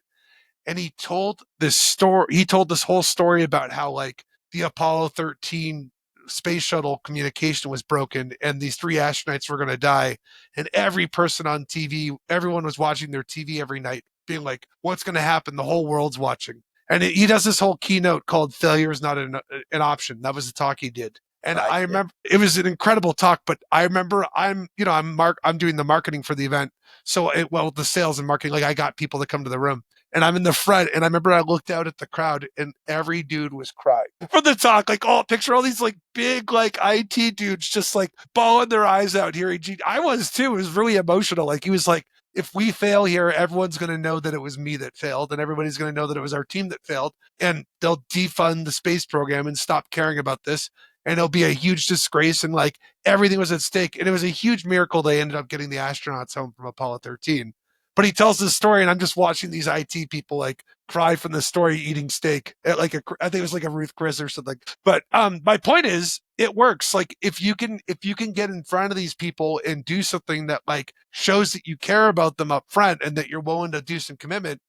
And he told this whole story about how like the Apollo 13 space shuttle communication was broken and these 3 astronauts were going to die. And every person on TV, everyone was watching their TV every night being like, what's going to happen? The whole world's watching. And he does this whole keynote called "Failure is not an option." That was the talk he did, and I remember it was an incredible talk. But I remember I'm doing the marketing for the event, so the sales and marketing. Like I got people to come to the room, and I'm in the front, and I remember I looked out at the crowd, and every dude was crying for the talk. Like, picture all these like big like IT dudes just like bawling their eyes out hearing Gene. I was too. It was really emotional. Like he was like, if we fail here, everyone's going to know that it was me that failed, and everybody's going to know that it was our team that failed, and they'll defund the space program and stop caring about this, and it'll be a huge disgrace, and like everything was at stake. And it was a huge miracle they ended up getting the astronauts home from Apollo 13. But he tells this story, and I'm just watching these IT people like cry from the story eating steak at like I think it was like a Ruth Chris or something. But my point is, it works. Like if you can get in front of these people and do something that like shows that you care about them up front and that you're willing to do some commitment,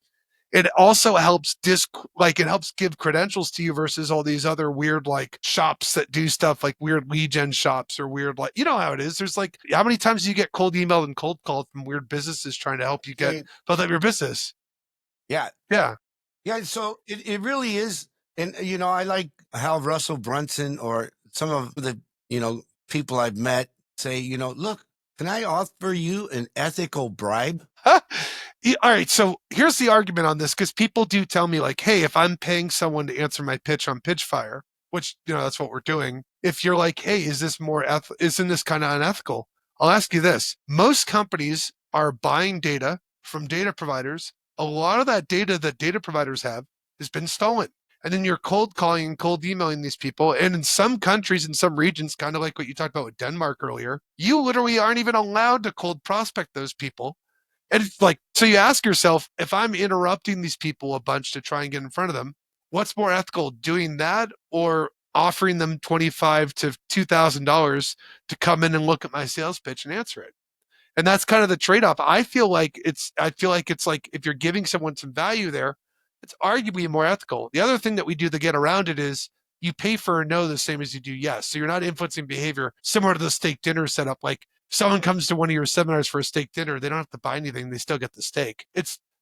it also helps it helps give credentials to you versus all these other weird like shops that do stuff like weird lead gen shops or weird, like, how it is. There's like, how many times do you get cold emailed and cold called from weird businesses trying to help you build up your business? Yeah. Yeah. Yeah. So it really is. And, I like how Russell Brunson or some of the, people I've met say, look, can I offer you an ethical bribe? All right, so here's the argument on this, because people do tell me like, hey, if I'm paying someone to answer my pitch on Pitchfire, which that's what we're doing. If you're like, hey, is this isn't this kind of unethical? I'll ask you this: most companies are buying data from data providers. A lot of that data that data providers have has been stolen. And then you're cold calling and cold emailing these people. And in some countries, in some regions, kind of like what you talked about with Denmark earlier, you literally aren't even allowed to cold prospect those people. And it's like, so you ask yourself, if I'm interrupting these people a bunch to try and get in front of them, what's more ethical, doing that or offering them $25 to $2,000 to come in and look at my sales pitch and answer it? And that's kind of the trade-off. I feel like it's like if you're giving someone some value there, it's arguably more ethical. The other thing that we do to get around it is you pay for a no the same as you do yes. So you're not influencing behavior, similar to the steak dinner setup. Like someone comes to one of your seminars for a steak dinner, they don't have to buy anything, they still get the steak.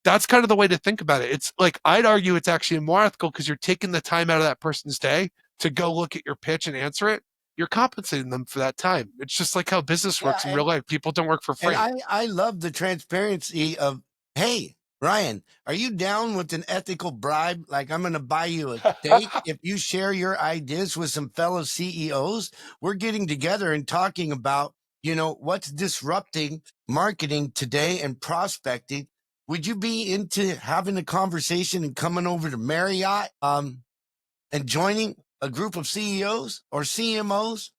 That's kind of the way to think about it. It's like, I'd argue it's actually more ethical because you're taking the time out of that person's day to go look at your pitch and answer it. You're compensating them for that time. It's just like how business works in real life. People don't work for free. And I love the transparency of, hey, Ryan, are you down with an ethical bribe? Like, I'm going to buy you a steak if you share your ideas with some fellow CEOs. We're getting together and talking about, what's disrupting marketing today and prospecting. Would you be into having a conversation and coming over to Marriott and joining a group of CEOs or CMOs?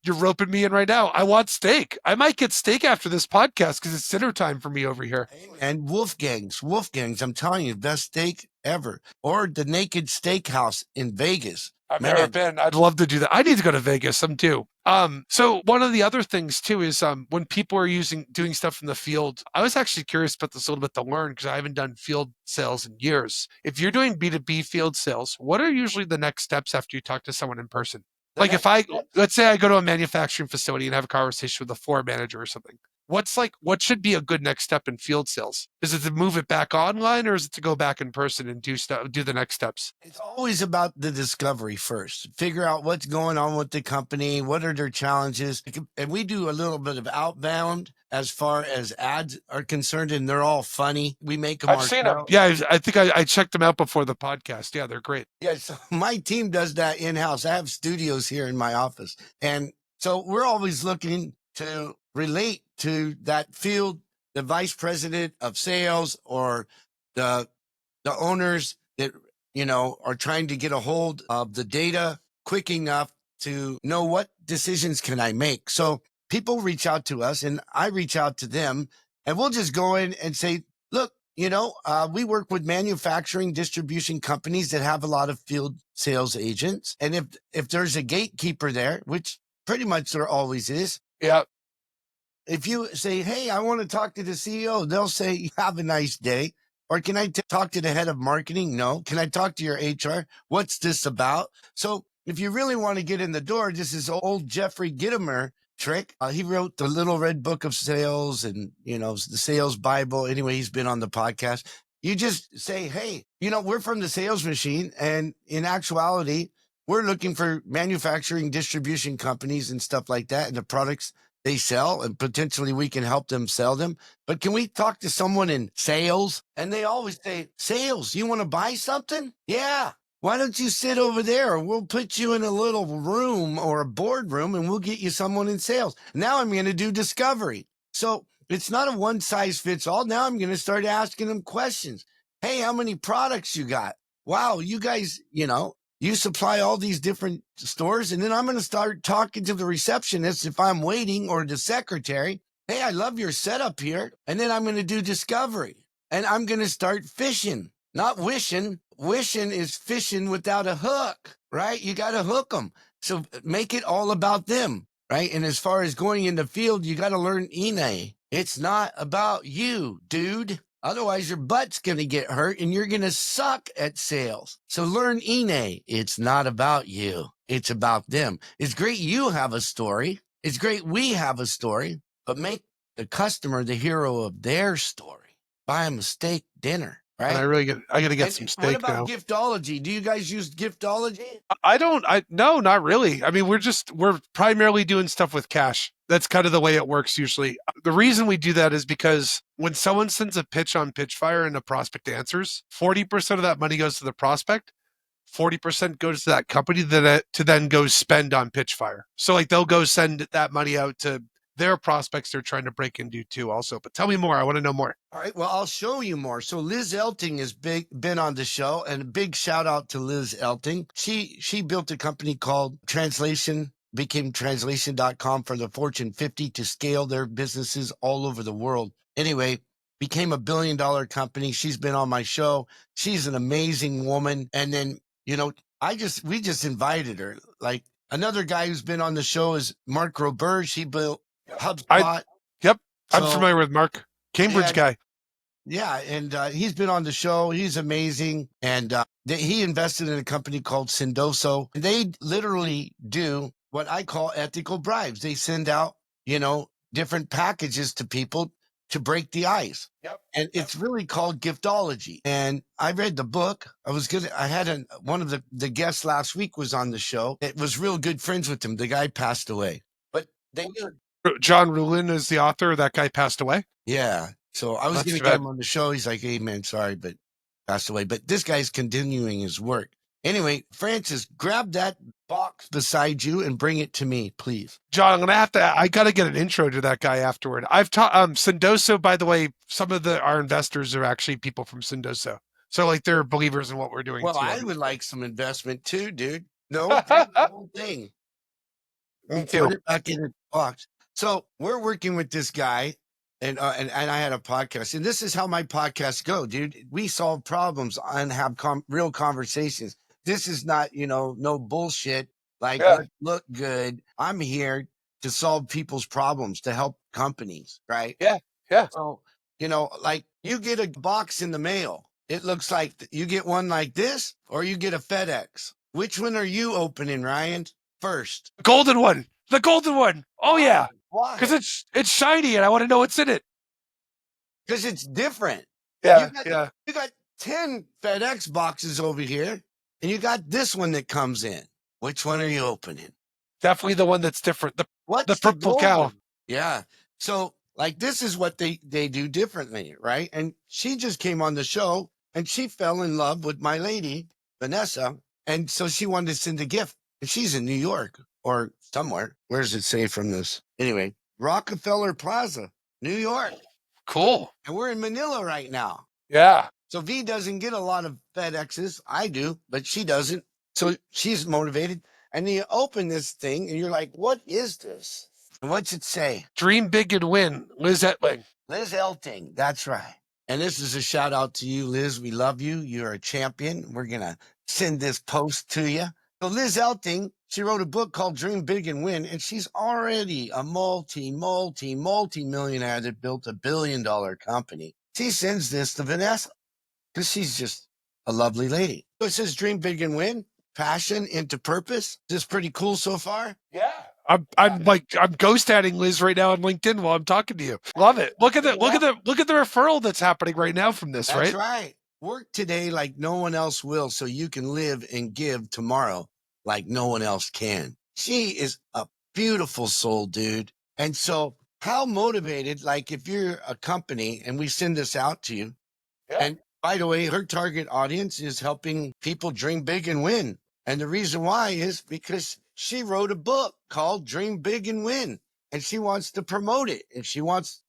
You're roping me in right now. I want steak. I might get steak after this podcast because it's dinner time for me over here. And Wolfgang's, I'm telling you, best steak ever. Or the Naked Steakhouse in Vegas. I've never been. I'd love to do that. I need to go to Vegas. Some too. So one of the other things too is when people are doing stuff in the field, I was actually curious about this a little bit to learn because I haven't done field sales in years. If you're doing B2B field sales, what are usually the next steps after you talk to someone in person? Like let's say I go to a manufacturing facility and have a conversation with a floor manager or something. What should be a good next step in field sales? Is it to move it back online or is it to go back in person and do the next steps? It's always about the discovery first. Figure out what's going on with the company. What are their challenges? And we do a little bit of outbound as far as ads are concerned, and they're all funny. We make them. I've seen them. Yeah, I think I checked them out before the podcast. Yeah, they're great. Yeah, so my team does that in-house. I have studios here in my office. And so we're always looking to relate to that field, the vice president of sales or the owners that, are trying to get a hold of the data quick enough to know what decisions can I make. So people reach out to us and I reach out to them and we'll just go in and say, look, we work with manufacturing distribution companies that have a lot of field sales agents. And if there's a gatekeeper there, which pretty much there always is. Yeah. If you say, hey, I want to talk to the CEO, they'll say, have a nice day. Or can I talk to the head of marketing? No. Can I talk to your HR? What's this about? So if you really want to get in the door, this is old Jeffrey Gitomer trick. He wrote the Little Red Book of Sales and, the Sales Bible. Anyway, he's been on the podcast. You just say, hey, we're from the sales machine. And in actuality, we're looking for manufacturing distribution companies and stuff like that and the products they sell, and potentially we can help them sell them. But can we talk to someone in sales? And they always say, sales, you want to buy something? Yeah. Why don't you sit over there? We'll put you in a little room or a boardroom and we'll get you someone in sales. Now I'm going to do discovery. So it's not a one size fits all. Now I'm going to start asking them questions. Hey, how many products you got? Wow, you guys, you supply all these different stores. And then I'm going to start talking to the receptionist if I'm waiting or the secretary. Hey, I love your setup here. And then I'm going to do discovery and I'm going to start fishing, not wishing. Wishing is fishing without a hook, right? You got to hook them. So make it all about them, right? And as far as going in the field, you got to learn INE. It's not about you, dude. Otherwise, your butt's going to get hurt and you're going to suck at sales. So learn INE. It's not about you. It's about them. It's great you have a story. It's great we have a story, but make the customer the hero of their story. Buy them a steak dinner. And right? I gotta get And some what steak about now. Giftology? Do you guys use Giftology? No, not really. I mean, we're primarily doing stuff with cash. That's kind of the way it works usually. The reason we do that is because when someone sends a pitch on Pitchfire and a prospect answers, 40% of that money goes to the prospect. 40% goes to that company that to then go spend on Pitchfire. So like they'll go send that money out to their prospects they're trying to break into too also. But tell me more. I want to know more. All right, well, I'll show you more. So Liz Elting has been on the show, and a big shout out to Liz Elting. She built a company called became translation.com for the Fortune 50 to scale their businesses all over the world. Anyway, became $1 billion company. She's been on my show. She's an amazing woman. And then, we just invited her. Like another guy who's been on the show is Mark Roberge. He built HubSpot. Yep. I'm So, familiar with Mark. Cambridge guy. Yeah, and he's been on the show. He's amazing. And he invested in a company called Sendoso. They literally do what I call ethical bribes. They send out, different packages to people to break the ice. Yep. And it's really called Giftology. And I read the book. I had one of the guests last week was on the show. It was real good friends with him. The guy passed away. But they John Rulin is the author. That guy passed away. Yeah. So I was That's going to too get bad. him on the show. He's like, hey, man, sorry, but passed away. But this guy's continuing his work. Anyway, Francis, grab that box beside you and bring it to me, please. John, I got to get an intro to that guy afterward. I've taught Sendoso, by the way, some of our investors are actually people from Sendoso. So like they're believers in what we're doing. Well, too. I would like some investment too, dude. No, take the whole thing. Me too. Put it back in the box. So we're working with this guy. And I had a podcast, and this is how my podcasts go, dude. We solve problems and have real conversations. This is not, no bullshit. Like, let's look good. I'm here to solve people's problems, to help companies, right? Yeah. So, like you get a box in the mail. It looks like you get one like this, or you get a FedEx. Which one are you opening, Ryan? First. The golden one. The golden one. Oh yeah. Why? Because it's shiny and I want to know what's in it. Because it's different. Yeah. You got 10 FedEx boxes over here, and you got this one that comes in. Which one are you opening? Definitely the one that's different. The What's purple cow. Yeah. So, like, this is what they do differently, right? And she just came on the show, and she fell in love with my lady, Vanessa, and so she wanted to send a gift. And she's in New York or somewhere. Where does it say from this? Anyway, Rockefeller Plaza, New York. Cool. And we're in Manila right now. Yeah. So V doesn't get a lot of FedExes. I do, but she doesn't. So she's motivated. And you open this thing and you're like, what is this? And what's it say? Dream big and win. Liz Etling. Liz Elting. That's right. And this is a shout out to you, Liz. We love you. You're a champion. We're going to send this post to you. So Liz Elting, she wrote a book called Dream Big and Win, and she's already a multi-millionaire that built $1 billion company. She sends this to Vanessa because she's just a lovely lady. So it says Dream Big and Win, passion into purpose. Is this pretty cool so far? Yeah. I'm ghost adding Liz right now on LinkedIn while I'm talking to you. Love it. Look at the referral that's happening right now from this, That's right? right. Work today like no one else will so you can live and give tomorrow like no one else can. She is a beautiful soul, dude. And so how motivated, like if you're a company and we send this out to you, and by the way, her target audience is helping people dream big and win. And the reason why is because she wrote a book called Dream Big and Win, and she wants to promote it. And she wants,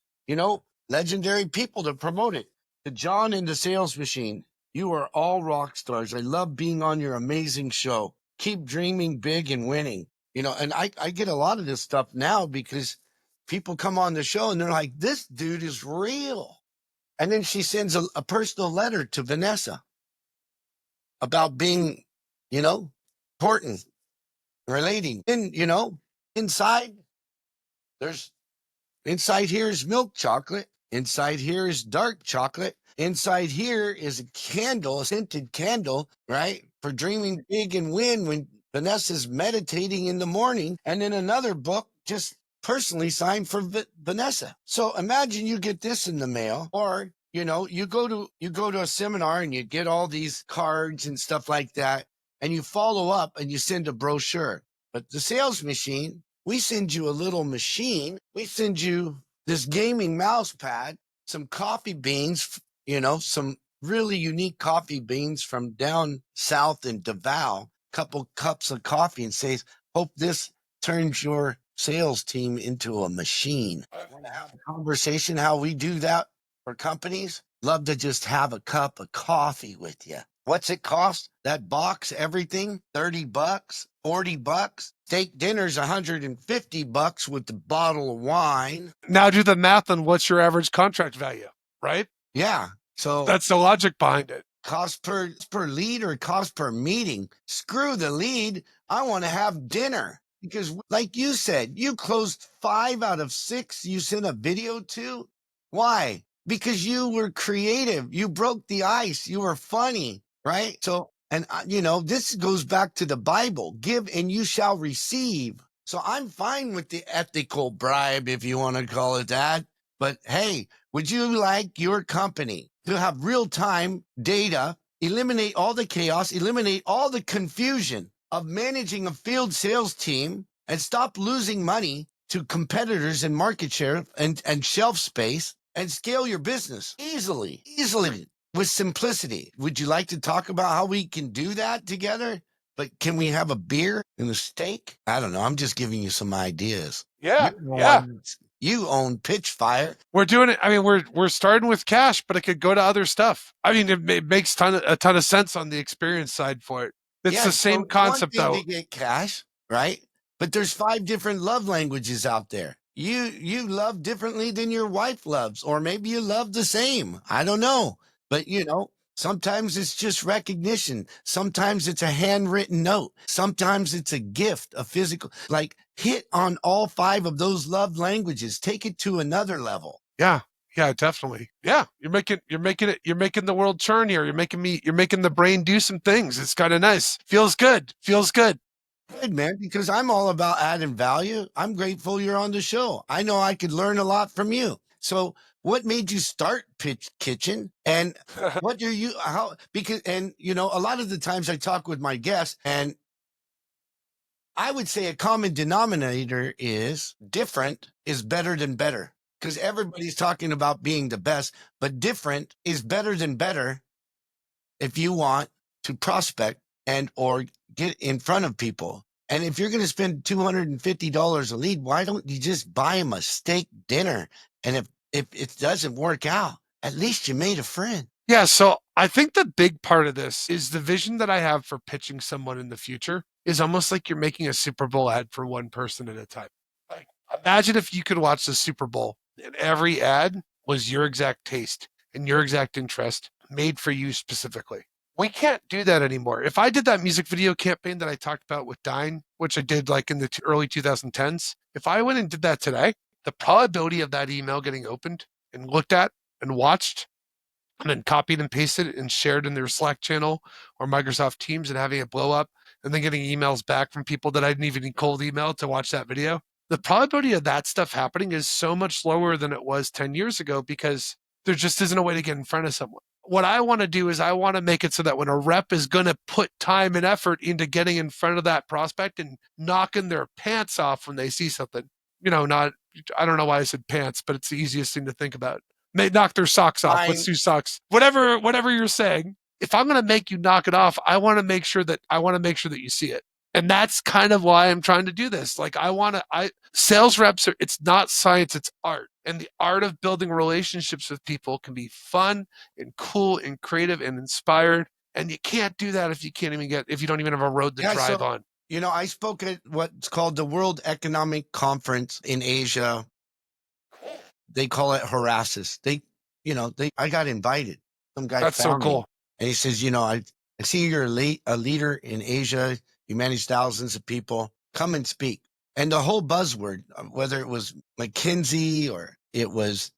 legendary people to promote it. To John in the Sales Machine, you are all rock stars. I love being on your amazing show. Keep dreaming big and winning. And I get a lot of this stuff now because people come on the show and they're like, this dude is real. And then she sends a personal letter to Vanessa about being, important, relating. And, inside here is milk chocolate. Inside here is dark chocolate. Inside here is a candle, a scented candle, right? For dreaming big and win when Vanessa's meditating in the morning. And then another book just personally signed for Vanessa. So imagine you get this in the mail, or you go to a seminar and you get all these cards and stuff like that, and you follow up and you send a brochure. But the sales machine, we send you a little machine. We send you this gaming mouse pad, some coffee beans, some really unique coffee beans from down south in Davao, couple cups of coffee, and says, hope this turns your sales team into a machine. Want to have a conversation how we do that for companies? Love to just have a cup of coffee with you. What's it cost? That box, everything, $30, $40. Steak dinner's $150 with the bottle of wine. Now do the math on what's your average contract value, right? Yeah. So That's the logic behind it. cost per lead or cost per meeting. Screw the lead. I want to have dinner because, like you said, you closed 5 out of 6 you sent a video to. Why? Because you were creative. You broke the ice. You were funny, right? So, and this goes back to the Bible. Give and you shall receive. So I'm fine with the ethical bribe, if you want to call it that. But hey, would you like your company to have real-time data, eliminate all the chaos, eliminate all the confusion of managing a field sales team, and stop losing money to competitors and market share and shelf space, and scale your business easily with simplicity? Would you like to talk about how we can do that together? But can we have a beer and a steak? I don't know. I'm just giving you some ideas. Yeah. You own Pitchfire. We're doing it. I mean, we're starting with cash, but it could go to other stuff. I mean, it makes a ton of sense on the experience side for it. It's the same concept, though. To get cash, right? But there's 5 different love languages out there. You love differently than your wife loves, or maybe you love the same. I don't know. But sometimes it's just recognition. Sometimes it's a handwritten note. Sometimes it's a gift, a physical, like hit on all 5 of those love languages. Take it to another level. Yeah, definitely. Yeah. You're making the world churn here. You're making the brain do some things. It's kind of nice. Feels good. Good, man, because I'm all about adding value. I'm grateful you're on the show. I know I could learn a lot from you. So what made you start Pitch Kitchen? And what do you, a lot of the times I talk with my guests, and I would say a common denominator is different is better than better, because everybody's talking about being the best, but different is better than better if you want to prospect and or get in front of people. And if you're going to spend $250 a lead, why don't you just buy them a steak dinner? And if it doesn't work out, at least you made a friend. Yeah. So I think the big part of this is the vision that I have for pitching someone in the future is almost like you're making a Super Bowl ad for one person at a time. Like, imagine if you could watch the Super Bowl and every ad was your exact taste and your exact interest, made for you specifically. We can't do that anymore. If I did that music video campaign that I talked about with Dine, which I did like in the early 2010s, if I went and did that today, the probability of that email getting opened and looked at and watched and then copied and pasted and shared in their Slack channel or Microsoft Teams and having it blow up and then getting emails back from people that I didn't even cold email to watch that video, the probability of that stuff happening is so much lower than it was 10 years ago because there just isn't a way to get in front of someone. What I want to do is I want to make it so that when a rep is going to put time and effort into getting in front of that prospect and knocking their pants off when they see something, I don't know why I said pants, but it's the easiest thing to think about. They knock their socks off. Let's do socks. Whatever you're saying. If I'm going to make you knock it off, I want to make sure that you see it. And that's kind of why I'm trying to do this. Like sales reps it's not science, it's art. And the art of building relationships with people can be fun and cool and creative and inspired. And you can't do that if you don't even have a road to drive on. I spoke at what's called the World Economic Conference in Asia. They call it Harasses. I got invited. Some guy That's found so cool. me, and he says, I see you're a leader in Asia. You manage thousands of people. Come and speak. And the whole buzzword, whether it was McKinsey or it was,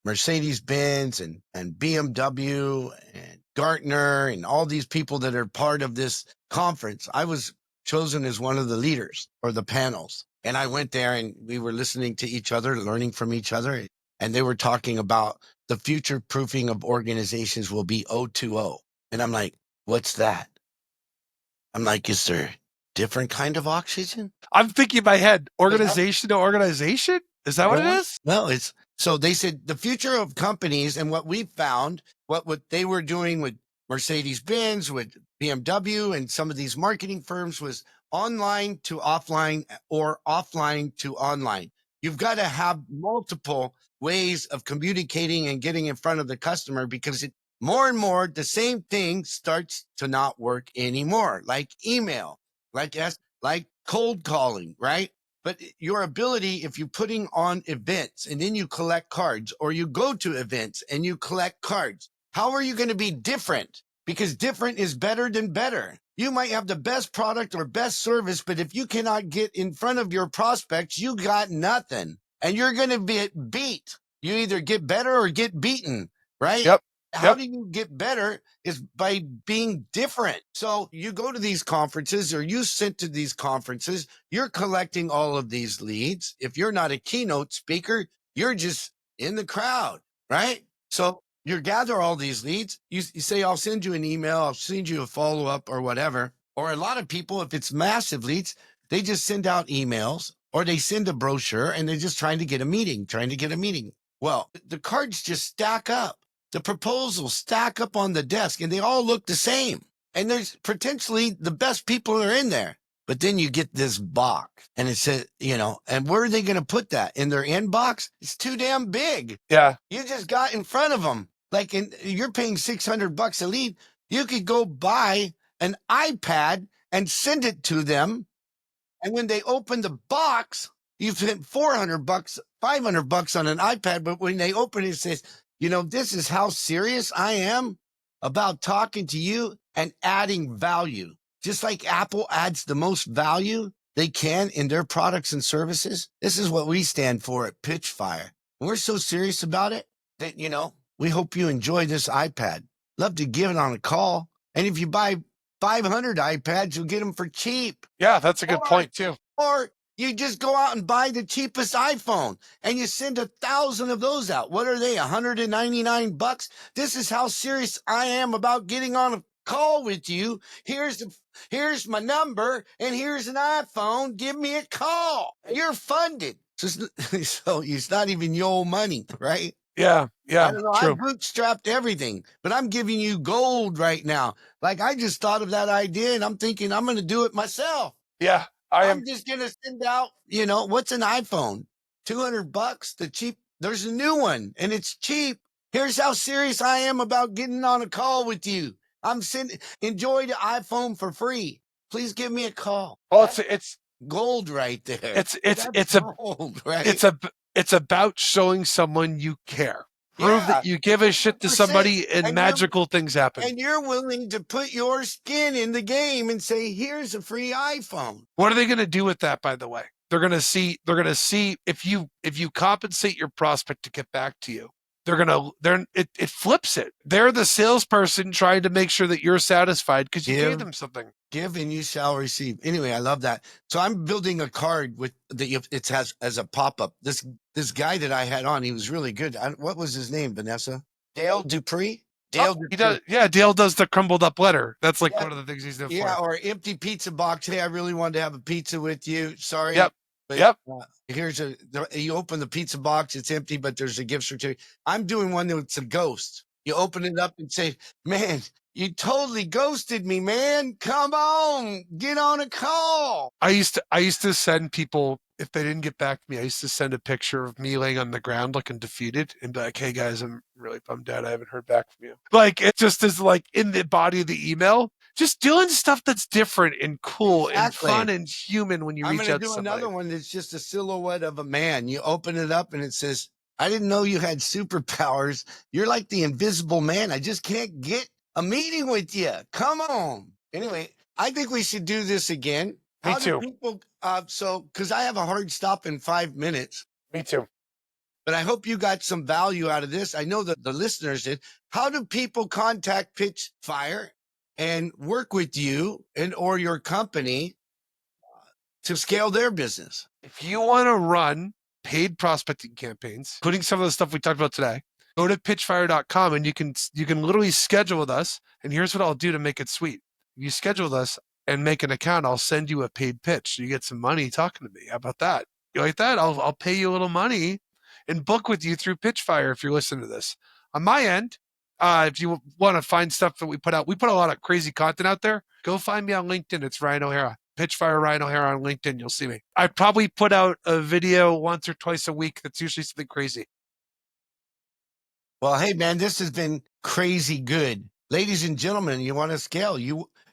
Mercedes-Benz and BMW and Gartner and all these people that are part of this conference, I was chosen as one of the leaders or the panels. And I went there and we were listening to each other, learning from each other. And they were talking about the future proofing of organizations will be O2O. And I'm like, what's that? I'm like, is there different kind of oxygen? I'm thinking in my head, organization to organization? Is that what it is? Well, it's so they said the future of companies and what we found, what they were doing with Mercedes-Benz, with BMW, and some of these marketing firms was online to offline or offline to online. You've got to have multiple ways of communicating and getting in front of the customer because more and more the same thing starts to not work anymore, like email, like cold calling, right? But your ability, if you're putting on events and then you collect cards, or you go to events and you collect cards, how are you going to be different? Because different is better than better. You might have the best product or best service, but if you cannot get in front of your prospects, you got nothing. And you're going to be beat. You either get better or get beaten, right? Yep. How do you get better is by being different. So you go to these conferences or you sent to these conferences, you're collecting all of these leads. If you're not a keynote speaker, you're just in the crowd, right? So you gather all these leads. You say, I'll send you an email. I'll send you a follow-up or whatever. Or a lot of people, if it's massive leads, they just send out emails or they send a brochure and they're just trying to get a meeting. Well, the cards just stack up. The proposals stack up on the desk and they all look the same. And there's potentially the best people are in there. But then you get this box and it says, and where are they going to put that? In their inbox? It's too damn big. Yeah. You just got in front of them. Like you're paying $600 a lead. You could go buy an iPad and send it to them. And when they open the box, you've spent $400, $500 on an iPad. But when they open it, it says, this is how serious I am about talking to you and adding value. Just like Apple adds the most value they can in their products and services. This is what we stand for at Pitchfire. We're so serious about it that, we hope you enjoy this iPad. Love to give it on a call. And if you buy 500 iPads, you'll get them for cheap. Yeah, that's a good point too. Or you just go out and buy the cheapest iPhone and you send 1,000 of those out. What are they? $199. This is how serious I am about getting on a call with you. Here's my number and here's an iPhone. Give me a call. You're funded. So it's not even your money, right? Yeah. I don't know. True. I bootstrapped everything, but I'm giving you gold right now. Like I just thought of that idea and I'm thinking I'm going to do it myself. Yeah. I'm just going to send out, what's an iPhone? $200, the cheap. There's a new one and it's cheap. Here's how serious I am about getting on a call with you. Enjoy the iPhone for free. Please give me a call. Well, it's gold right there. It's gold, right? It's about showing someone you care. Prove that you give a shit to somebody and magical things happen. And you're willing to put your skin in the game and say, here's a free iPhone. What are they going to do with that, by the way? They're going to see if you compensate your prospect to get back to you. It flips it. They're the salesperson trying to make sure that you're satisfied because you gave them something. Give and you shall receive. Anyway, I love that. So I'm building a card it has as a pop-up. This guy that I had on, he was really good. What was his name, Vanessa? Dale Dupree? He does. Yeah, Dale does the crumbled up letter. That's like one of the things he's doing. Yeah, or empty pizza box. Hey, I really wanted to have a pizza with you. Sorry. Yep. But, you open the pizza box, it's empty, but there's a gift certificate. I'm doing one that's a ghost. You open it up and say, man, you totally ghosted me, man. Come on, get on a call. I used to send people, if they didn't get back to me, I used to send a picture of me laying on the ground looking defeated and be like, hey guys, I'm really bummed out. I haven't heard back from you. Like it just is like in the body of the email. Just doing stuff that's different and cool and fun and human when you reach out to somebody. I'm going to do another one that's just a silhouette of a man. You open it up and it says, I didn't know you had superpowers. You're like the invisible man. I just can't get a meeting with you. Come on. Anyway, I think we should do this again. Me too. Because I have a hard stop in 5 minutes. Me too. But I hope you got some value out of this. I know that the listeners did. How do people contact Pitchfire and work with you or your company to scale their business? If you want to run paid prospecting campaigns, including some of the stuff we talked about today, Go to pitchfire.com and you can literally schedule with us. And here's what I'll do to make it sweet. If you schedule with us and make an account, I'll send you a paid pitch. So you get some money talking to me. How about that? You like that? I'll pay you a little money and book with you through Pitchfire if you're listening to this. On my end, if you want to find stuff that we put a lot of crazy content out there. Go find me on LinkedIn. It's Ryan O'Hara. Pitchfire Ryan O'Hara on LinkedIn. You'll see me. I probably put out a video once or twice a week. That's usually something crazy. Well, hey, man, this has been crazy good. Ladies and gentlemen, you want to scale.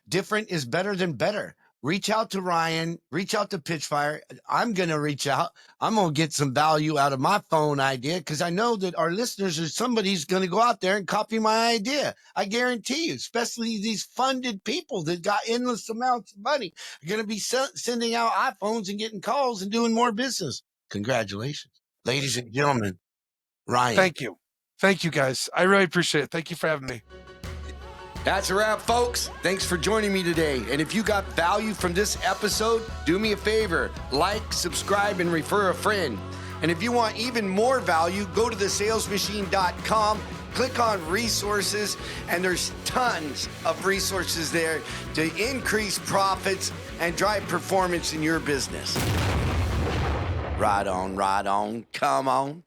Different is better than better. Reach out to Ryan. Reach out to Pitchfire. I'm going to reach out. I'm going to get some value out of my phone idea because I know that our listeners or somebody's going to go out there and copy my idea. I guarantee you, especially these funded people that got endless amounts of money are going to be sending out iPhones and getting calls and doing more business. Congratulations. Ladies and gentlemen, Ryan. Thank you. Thank you, guys. I really appreciate it. Thank you for having me. That's a wrap, folks. Thanks for joining me today. And if you got value from this episode, do me a favor, like, subscribe, and refer a friend. And if you want even more value, go to thesalesmachine.com, click on resources, and there's tons of resources there to increase profits and drive performance in your business. Right on, come on.